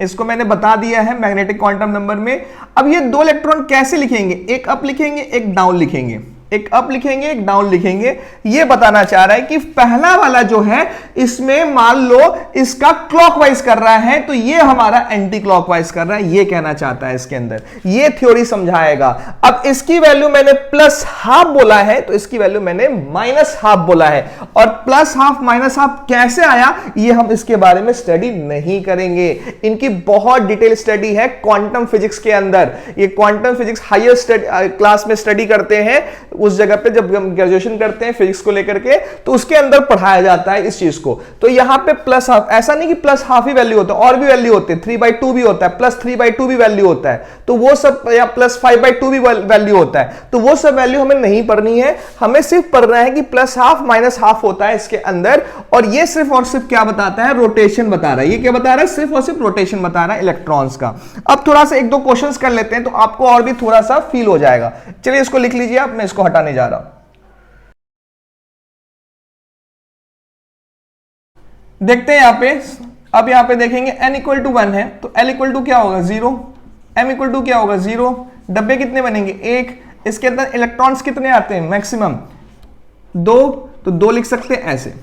इसको मैंने बता दिया है मैग्नेटिक क्वांटम नंबर में। अब ये 2 इलेक्ट्रॉन कैसे लिखेंगे, एक अप लिखेंगे एक डाउन लिखेंगे, एक अप लिखेंगे एक डाउन लिखेंगे। ये बताना चाह रहा है कि पहला वाला जो है इसमें मान लो इसका क्लॉकवाइज कर रहा है तो ये हमारा एंटी क्लॉकवाइज कर रहा है, ये कहना चाहता है इसके अंदर, ये थ्योरी समझाएगा। अब इसकी वैल्यू मैंने प्लस हाफ बोला है तो इसकी वैल्यू मैंने माइनस हाफ बोला है, और प्लस हाफ माइनस हाफ कैसे आया ये हम इसके बारे में स्टडी नहीं करेंगे। इनकी बहुत डिटेल स्टडी है क्वांटम फिजिक्स के अंदर। ये क्वांटम फिजिक्स हायर क्लास में स्टडी करते हैं, उस जगह पे जब हम ग्रेजुएशन करते हैं फिजिक्स को लेकर के तो उसके अंदर पढ़ाया जाता है इस चीज को। तो यहां पे प्लस हाफ, ऐसा नहीं कि प्लस हाफ ही वैल्यू होता है, और भी वैल्यू होते हैं, 3/2 भी होता है, प्लस 3/2 भी वैल्यू होता है, तो वो सब, या प्लस 5/2 भी वैल्यू होता है, तो वो सब वैल्यू हमें नहीं पढ़नी है। हमें सिर्फ पढ़ना है कि प्लस हाफ माइनस हाफ होता है इसके अंदर, और ये सिर्फ और सिर्फ क्या बताता है, रोटेशन बता रहा है। ये क्या बता रहा है, सिर्फ और सिर्फ रोटेशन बता रहा है इलेक्ट्रॉन्स का। अब थोड़ा सा 1-2 क्वेश्चंस कर लेते हैं तो आपको और भी थोड़ा सा फील हो जाएगा। चलिए इसको लिख लीजिए आप, मैं इसको हटाने जा रहा हूं। देखते हैं यहां पे, अब यहां पे देखेंगे n = 1 है तो l = क्या होगा 0, m = क्या होगा 0, डब्बे कितने बनेंगे 1, इसके अंदर इलेक्ट्रॉन्स कितने आते हैं मैक्सिमम 2, तो 2 लिख सकते हैं, ऐसे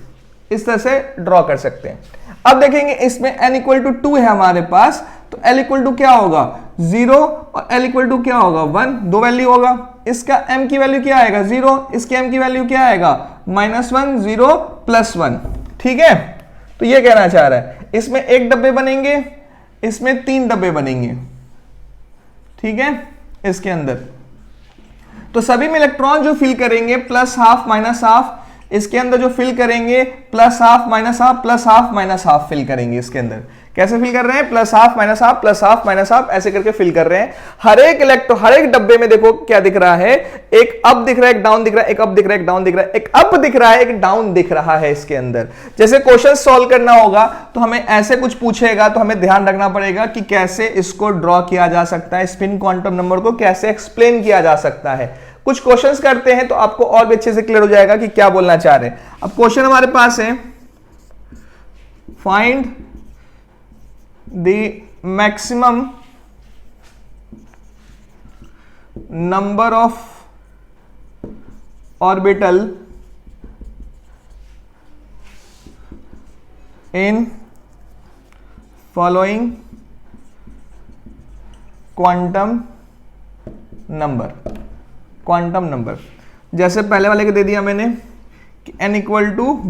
इस तरह से ड्रॉ कर सकते हैं। अब देखेंगे इसमें n = 2 है हमारे पास, तो l = क्या होगा 0 और l = क्या होगा 1, 2 वैल्यू होगा। इसका m की वैल्यू क्या आएगा 0, इसके m की वैल्यू क्या आएगा -1, 0, +1, ठीक है। तो ये कहना चाह रहा है इसमें 1 डब्बे बनेंगे, इसमें 3 डब्बे बनेंगे, ठीक है। इसके अंदर तो सभी में इलेक्ट्रॉन जो फिल करेंगे प्लस हाफ माइनस हाफ, इसके अंदर जो फिल करेंगे plus half minus half, plus half minus half fill करेंगे। इसके अंदर कैसे फिल कर रहे हैं, plus half minus half, plus half minus half, ऐसे करके फिल कर रहे हैं। हर एक डब्बे में देखो क्या दिख रहा है, एक अप दिख रहा है, एक डाउन दिख रहा है, एक अप दिख रहा है, एक डाउन दिख रहा है, एक अप दिख रहा है, एक डाउन दिख रहा है। इसके अंदर जैसे क्वेश्चन सॉल्व करना होगा तो हमें ऐसे कुछ पूछेगा तो हमें ध्यान रखना पड़ेगा कि कैसे इसको ड्रॉ किया जा सकता है, स्पिन क्वांटम नंबर को कैसे एक्सप्लेन किया जा सकता है। कुछ क्वेश्चंस करते हैं तो आपको और भी अच्छे से क्लियर हो जाएगा कि क्या बोलना चाह रहे हैं। अब क्वेश्चन हमारे पास है, find the maximum number of orbital in following quantum number. जैसे पहले वाले को दे दिया मैंने कि n =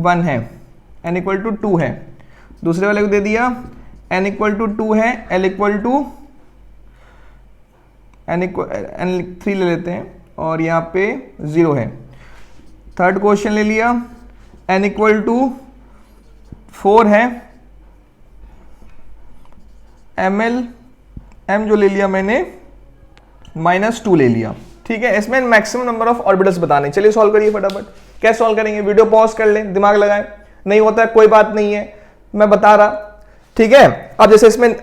1 है, n = 2 है। दूसरे वाले को दे दिया n = 2 है, l = N3 ले लेते हैं और यहाँ पे 0 है। थर्ड क्वेश्चन ले लिया, n इक्वल टू 4 है, ml m जो ले लिया मैंने -2 ले लिया। ठीक है, इसमें मैक्सिमम नंबर ऑफ ऑर्बिटल्स बताने। चलिए सॉल्व करिए फटाफट। कैसे सॉल्व करेंगे? वीडियो पॉज कर लें, दिमाग लगाएं। नहीं होता है कोई बात नहीं है, मैं बता रहा। ठीक है, अब जैसे इसमें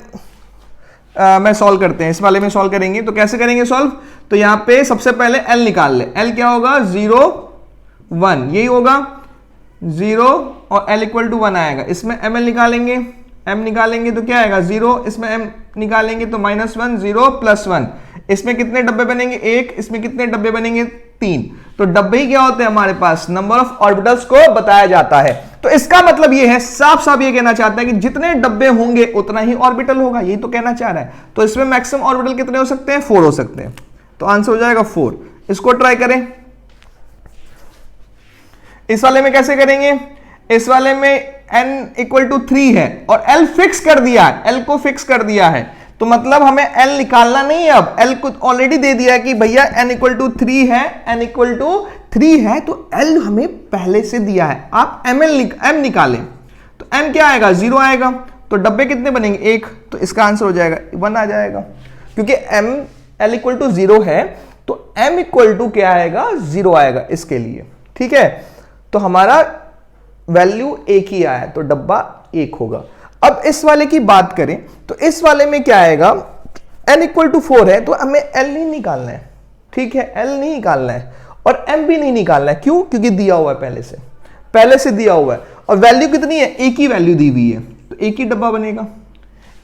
मैं सॉल्व करते हैं, इस वाले में सॉल्व करेंगे तो कैसे करेंगे सॉल्व? तो यहां पे सबसे पहले L निकाल ले। L क्या होगा? 0 1, यही होगा 0 और L इक्वल टू 1 आएगा। इसमें ML निकालेंगे, M निकालेंगे तो क्या आएगा? 0, इसमें M निकालेंगे तो -1, 0 + 1। इसमें कितने डब्बे बनेंगे? 1। इसमें कितने डब्बे बनेंगे? 3। तो डब्बे ही क्या होते हैं हमारे पास? नंबर ऑफ ऑर्बिटल्स को बताया जाता है। तो इसका मतलब ये है, साफ साफ ये कहना चाहता है कि जितने डब्बे होंगे उतना ही ऑर्बिटल होगा, यही तो कहना चाह रहा है। तो इसमें मैक्सिमम ऑर्बिटल कितने हो सकते हैं? 4 हो सकते हैं। तो आंसर हो जाएगा 4। इसको ट्राई करें। इस वाले में कैसे करेंगे? इस वाले में n इक्वल टू 3 है और L फिक्स कर दिया है, L को फिक्स कर दिया है। तो मतलब हमें L निकालना नहीं है, अब L को ऑलरेडी दे दिया है कि भैया n इक्वल टू 3 है, n इक्वल टू 3 है, तो L हमें पहले से दिया है। आप M निकालें तो M क्या आएगा? 0 आएगा। तो डब्बे कितने बनेंगे? 1। तो इसका आंसर हो जाएगा 1 आ जाएगा, क्योंकि L इक्वल टू 0 है तो M इक्वल टू क्या आएगा? 0 आएगा इसके लिए। ठीक है, तो हमारा वैल्यू 1 ही आया, तो डब्बा 1 होगा। अब इस वाले की बात करें तो इस वाले में क्या आएगा? n इक्वल टू 4 है तो हमें L नहीं निकालना है। ठीक है, L नहीं निकालना है और M भी नहीं निकालना है। क्यों? क्योंकि दिया हुआ है, पहले से दिया हुआ है। और वैल्यू कितनी है? एक ही वैल्यू दी हुई है, तो एक ही डब्बा बनेगा।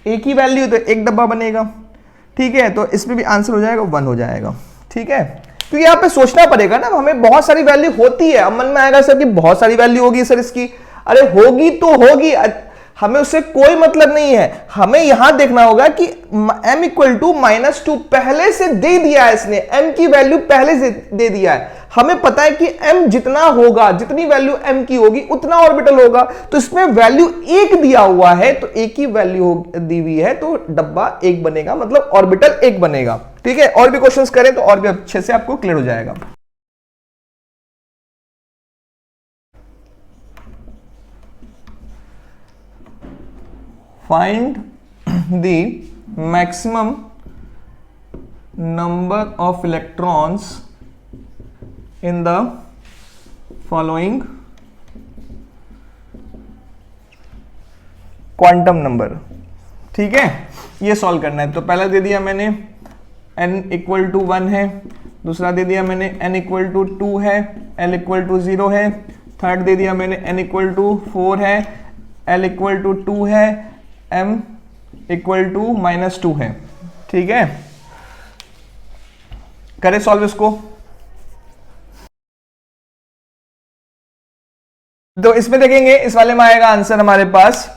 एक ही वैल्यू तो एक डब्बा बनेगा। ठीक है, तो इसमें भी आंसर हो जाएगा 1 हो जाएगा। ठीक है, क्योंकि यहाँ पे सोचना पड़ेगा ना, हमें बहुत सारी वैल्यू होती है। अब मन में आएगा सर कि बहुत सारी वैल्यू होगी सर इसकी। अरे होगी तो होगी, हमें उससे कोई मतलब नहीं है। हमें यहां देखना होगा कि m इक्वल टू -2 पहले से दे दिया है इसने, m की वैल्यू पहले से दे दिया है। हमें पता है कि m जितना होगा, जितनी वैल्यू m की होगी उतना ऑर्बिटल होगा। तो इसमें वैल्यू 1 दिया हुआ है, तो एक ही वैल्यू दी हुई है, तो डब्बा 1 बनेगा, मतलब ऑर्बिटल 1 बनेगा। ठीक है, और भी क्वेश्चंस करें तो और भी अच्छे से आपको क्लियर हो जाएगा। Find the maximum number of electrons in the following quantum number. ठीक है, ये सॉल्व करना है। तो पहला दे दिया मैंने n इक्वल टू 1 है, दूसरा दे दिया मैंने n इक्वल टू 2 है, l इक्वल टू 0 है, थर्ड दे दिया मैंने n इक्वल टू 4 है, l इक्वल टू 2 है, m इक्वल टू -2 है। ठीक है, करें सॉल्व इसको। तो इसमें देखेंगे, इस वाले में आएगा आंसर हमारे पास।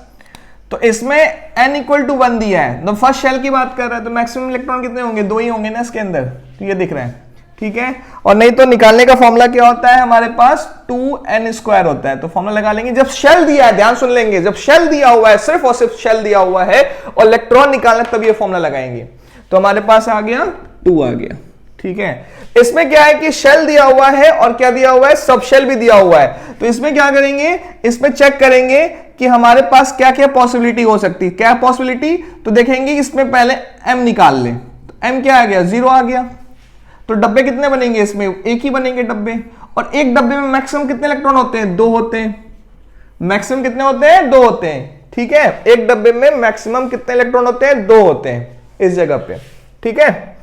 तो इसमें n इक्वल टू 1 दिया है, तो फर्स्ट शेल की बात कर रहा है, तो मैक्सिमम इलेक्ट्रॉन कितने होंगे? 2 ही होंगे ना इसके अंदर, तो ये दिख रहे हैं। ठीक है, और नहीं तो निकालने का फॉर्मूला क्या होता है हमारे पास? 2n² होता है। तो फॉर्मूला लगा लेंगे जब शेल दिया है, ध्यान सुन लेंगे, जब शेल दिया हुआ है, सिर्फ और सिर्फ शेल दिया हुआ है और इलेक्ट्रॉन निकालना, तब ये फॉर्मूला लगाएंगे। तो हमारे पास आ गया 2 आ गया। ठीक है, इसमें क्या है कि शेल दिया हुआ है और क्या दिया हुआ है? सब शेल भी दिया हुआ है। तो इसमें क्या करेंगे? इसमें चेक करेंगे कि हमारे पास क्या क्या पॉसिबिलिटी हो सकती है। क्या पॉसिबिलिटी? तो देखेंगे इसमें पहले m निकाल लें, तो m क्या आ गया? 0 आ गया। तो डब्बे कितने बनेंगे? इसमें एक ही बनेंगे डब्बे, और एक डब्बे में मैक्सिमम कितने इलेक्ट्रॉन होते हैं? 2 होते हैं। मैक्सिमम कितने होते हैं? 2 होते हैं। ठीक है, एक डब्बे में मैक्सिमम कितने इलेक्ट्रॉन होते हैं? 2 होते हैं इस जगह पे। ठीक है,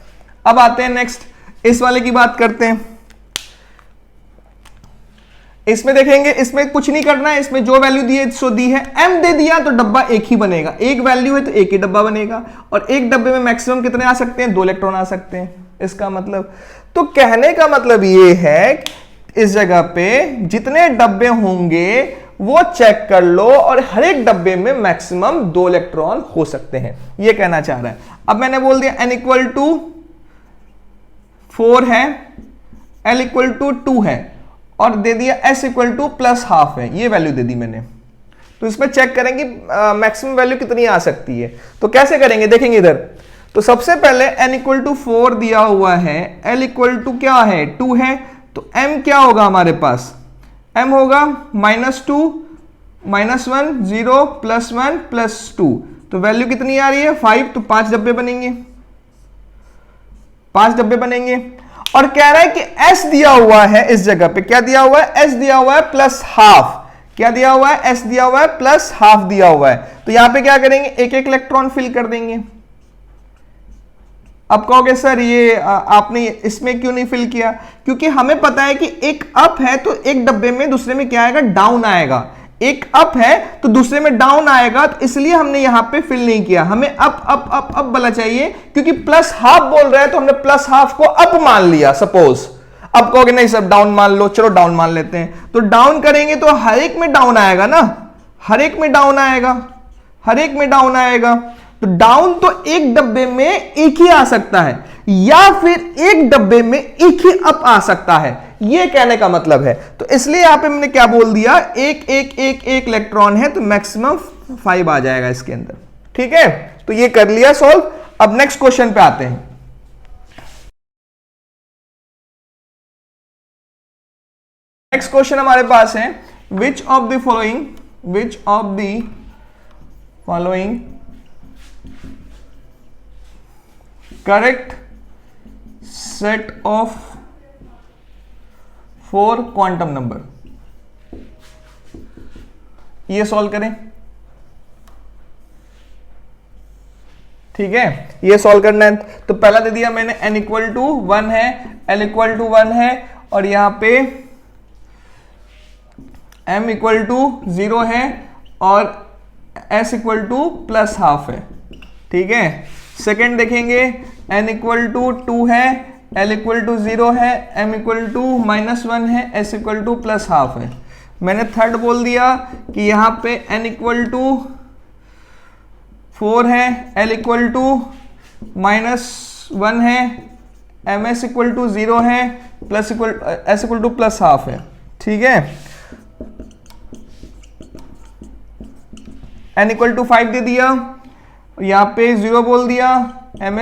अब आते हैं नेक्स्ट, इस वाले की बात करते हैं। इसमें देखेंगे, इसमें कुछ नहीं करना है, इसमें जो वैल्यू दी है सो दी है। m दे दिया तो डब्बा एक ही बनेगा, एक वैल्यू है तो एक ही डब्बा बनेगा, और एक डब्बे में मैक्सिमम कितने आ सकते हैं? 2 इलेक्ट्रॉन आ सकते हैं। इसका मतलब, तो कहने का मतलब ये है इस जगह पे जितने डब्बे होंगे वो चेक कर लो, और हर एक डब्बे में मैक्सिमम 2 इलेक्ट्रॉन हो सकते हैं, ये कहना चाह रहा है। अब मैंने बोल दिया n इक्वल टू 4 है, l इक्वल टू 2 है, और दे दिया s इक्वल टू +½ है, ये वैल्यू दे दी मैंने। तो इसमें चेक करेंगे मैक्सिमम वैल्यू कितनी आ सकती है। तो कैसे करेंगे? देखेंगे इधर, तो सबसे पहले n इक्वल टू 4 दिया हुआ है, l इक्वल टू क्या है 2 है, तो m क्या होगा हमारे पास, m होगा -2 -1 0 +1 +2, तो वैल्यू कितनी आ रही है 5, तो 5 डब्बे बनेंगे, 5 डब्बे बनेंगे। और कह रहा है कि s दिया हुआ है इस जगह पे, क्या दिया हुआ है, s दिया हुआ है +½ क्या दिया हुआ है, s दिया हुआ है +½ दिया हुआ है। तो यहां पे क्या करेंगे, एक एक इलेक्ट्रॉन फिल कर देंगे। अब कहोगे सर ये आपने इसमें क्यों नहीं फिल किया, क्योंकि हमें पता है कि एक अप है तो एक डब्बे में दूसरे में क्या आएगा, डाउन आएगा, एक अप है तो दूसरे में डाउन आएगा, तो इसलिए हमने यहां पे फिल नहीं किया। हमें अप अप अप अप वाला चाहिए, क्योंकि +½ बोल रहा है तो हमने +½ को अप मान लिया सपोज। अब कहोगे नहीं सर डाउन मान लो, चलो डाउन मान लेते हैं, तो डाउन करेंगे तो हर एक में डाउन आएगा ना, हर एक में डाउन आएगा, हर एक में डाउन आएगा। तो डाउन तो एक डब्बे में एक ही आ सकता है, या फिर एक डब्बे में एक ही अप आ सकता है, ये कहने का मतलब है। तो इसलिए यहां पे मैंने क्या बोल दिया, एक एक एक एक इलेक्ट्रॉन है तो मैक्सिमम 5 आ जाएगा इसके अंदर। ठीक है, तो ये कर लिया सॉल्व। अब नेक्स्ट क्वेश्चन पे आते हैं। नेक्स्ट क्वेश्चन हमारे पास है, which of the following correct set of 4 quantum number, ये सॉल्व करें। ठीक है, ये सॉल्व करना है। तो पहला दे दिया मैंने n इक्वल टू 1 है, l इक्वल टू 1 है, और यहां पे m इक्वल टू 0 है, और s इक्वल टू +½ है। ठीक है, सेकेंड देखेंगे, n इक्वल टू 2 है, l इक्वल टू 0 है, m इक्वल टू -1 है, s इक्वल टू +½ है। मैंने थर्ड बोल दिया कि यहां पे n इक्वल टू 4 है, l इक्वल टू -1 है, ms इक्वल टू 0 है, s इक्वल टू +½ है। ठीक है, n इक्वल टू 5 दे दिया, यहां पे 0 बोल दिया, m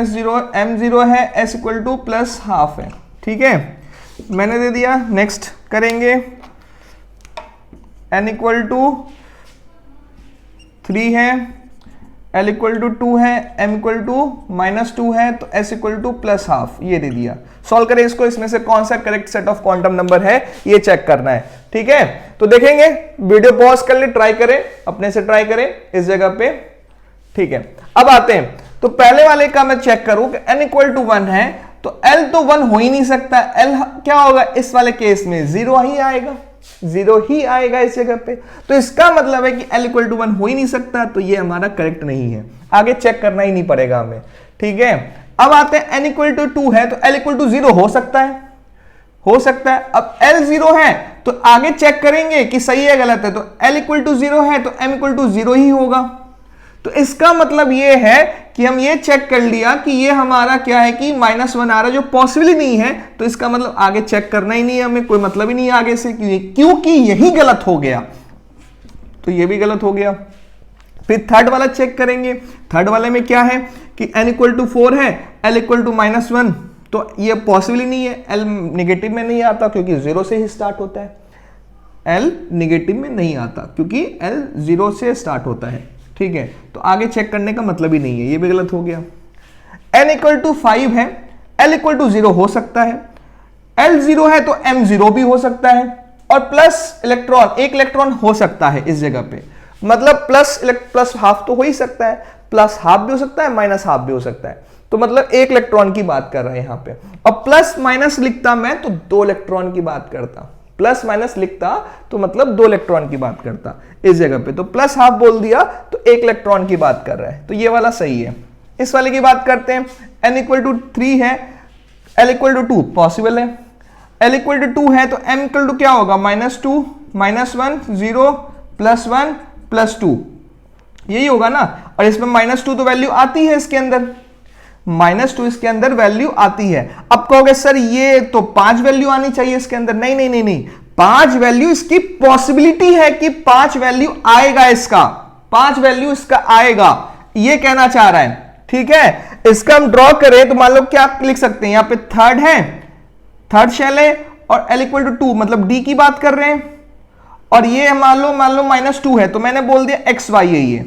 0 है, s इक्वल टू +½ है। ठीक है, मैंने दे दिया। नेक्स्ट करेंगे, n इक्वल टू 3 है, l इक्वल टू 2 है, m इक्वल टू -2 है, तो s इक्वल टू +½ ये दे दिया। सॉल्व करें इसको, इसमें से कौन सा correct set of quantum number है ये चेक करना है। ठीक है, तो देखेंगे, वीडियो पॉज कर ले, ट्राई करें, अपने से ट्राई करें इस जगह पे। ठीक है, अब आते हैं, तो पहले वाले का मैं चेक करूं कि n इक्वल टू 1 है, तो l तो 1 हो ही नहीं सकता, l क्या होगा इस वाले केस में 0 ही आएगा, 0 ही आएगा इस जगह पे। तो इसका मतलब है कि l इक्वल टू 1 हो ही नहीं सकता, तो ये हमारा करेक्ट नहीं है, आगे चेक करना ही नहीं पड़ेगा हमें। ठीक है, अब आते हैं n इक्वल टू 2 है, तो l इक्वल टू 0 हो सकता है, हो सकता है। अब l 0 है तो आगे चेक करेंगे कि सही है गलत है, तो l इक्वल टू 0 है तो m इक्वल टू 0 ही होगा। तो इसका मतलब ये है कि हम ये चेक कर लिया कि ये हमारा क्या है कि -1 आ रहा है, जो पॉसिबल ही नहीं है, तो इसका मतलब आगे चेक करना ही नहीं है हमें, कोई मतलब ही नहीं है आगे से, क्योंकि यही गलत हो गया, तो ये भी गलत हो गया। फिर थर्ड वाला चेक करेंगे, थर्ड वाले में क्या है कि n इक्वल टू 4 है, l इक्वल टू -1, तो ये पॉसिबल ही नहीं है, l निगेटिव में नहीं आता क्योंकि 0 से ही स्टार्ट होता है, l निगेटिव में नहीं आता क्योंकि l 0 से स्टार्ट होता है। ठीक है, तो आगे चेक करने का मतलब ही नहीं है, ये भी गलत हो गया। n इक्वल टू 5 है, l इक्वल टू 0 हो सकता है, l 0 है तो m 0 भी हो सकता है, और प्लस इलेक्ट्रॉन, एक इलेक्ट्रॉन हो सकता है इस जगह पे, मतलब +½ तो हो ही सकता है, +½ भी हो सकता है, -½ भी हो सकता है, तो मतलब एक इलेक्ट्रॉन की बात कर रहे हैं यहां पे। अब प्लस माइनस लिखता मैं तो 2 इलेक्ट्रॉन की बात करता, प्लस माइनस लिखता तो मतलब 2 इलेक्ट्रॉन की बात करता इस जगह पे, तो +½ बोल दिया तो 1 इलेक्ट्रॉन की बात कर रहा है, तो ये वाला सही है। इस वाले की बात करते हैं, n इक्वल टू 3 है, l इक्वल टू 2 पॉसिबल है, l इक्वल टू 2 है तो m इक्वल टू क्या होगा, -2 -1 0 +1 +2 यही होगा ना, और इसमें -2 तो वैल्यू आती है इसके अंदर, -2 इसके अंदर वैल्यू आती है। अब कहोगे सर ये तो 5 वैल्यू आनी चाहिए इसके अंदर, नहीं नहीं नहीं नहीं, 5 वैल्यू इसकी पॉसिबिलिटी है कि 5 वैल्यू आएगा, इसका 5 वैल्यू इसका आएगा, ये कहना चाह रहा है। ठीक है, इसका हम ड्रॉ करें तो मान लो क्या लिख सकते हैं, यहां पे थर्ड है, थर्ड शेल है और L इक्वल टू 2, मतलब D की बात कर रहे हैं, और ये मान लो -2 है, तो मैंने बोल दिया XY है ये।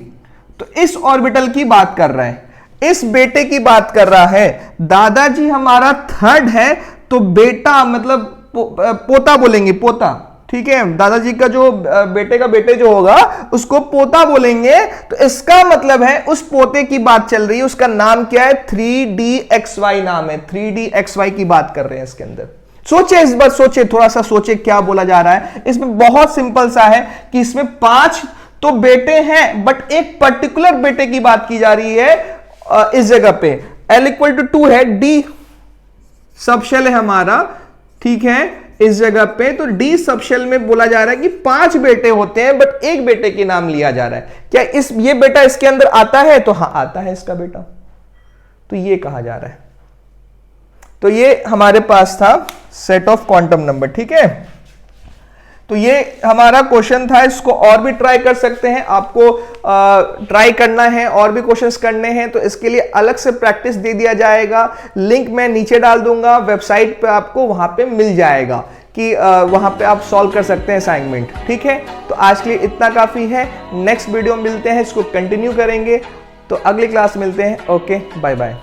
तो इस ऑर्बिटल की बात कर रहा है, इस बेटे की बात कर रहा है। दादाजी हमारा थर्ड है, तो बेटा मतलब पोता बोलेंगे, पोता, ठीक है। दादाजी का जो बेटे का बेटे जो होगा उसको पोता बोलेंगे। तो इसका मतलब है उस पोते की बात चल रही है, उसका नाम क्या है, 3DXY नाम है, 3DXY की बात कर रहे हैं इसके अंदर। सोचे, इस बार सोचे, थोड़ा सा सोचे क्या बोला जा रहा है। इसमें बहुत सिंपल सा है कि इसमें 5 तो बेटे हैं, बट एक पर्टिकुलर बेटे की बात की जा रही है इस जगह पे। L इक्वल टू 2 है, D सबशेल है हमारा, ठीक है, इस जगह पे। तो D सबशेल में बोला जा रहा है कि 5 बेटे होते हैं, बट एक बेटे के नाम लिया जा रहा है। क्या ये बेटा इसके अंदर आता है? तो हां आता है इसका बेटा, तो ये कहा जा रहा है। तो ये हमारे पास था सेट ऑफ क्वांटम नंबर, ठीक है। तो ये हमारा क्वेश्चन था, इसको और भी ट्राई कर सकते हैं। आपको ट्राई करना है, और भी क्वेश्चंस करने हैं, तो इसके लिए अलग से प्रैक्टिस दे दिया जाएगा। लिंक मैं नीचे डाल दूंगा, वेबसाइट पे आपको वहां पे मिल जाएगा कि वहां पे आप सॉल्व कर सकते हैं असाइनमेंट, ठीक है। तो आज के लिए इतना काफी है, नेक्स्ट वीडियो मिलते हैं, इसको कंटिन्यू करेंगे। तो अगली क्लास मिलते हैं, ओके, बाय बाय।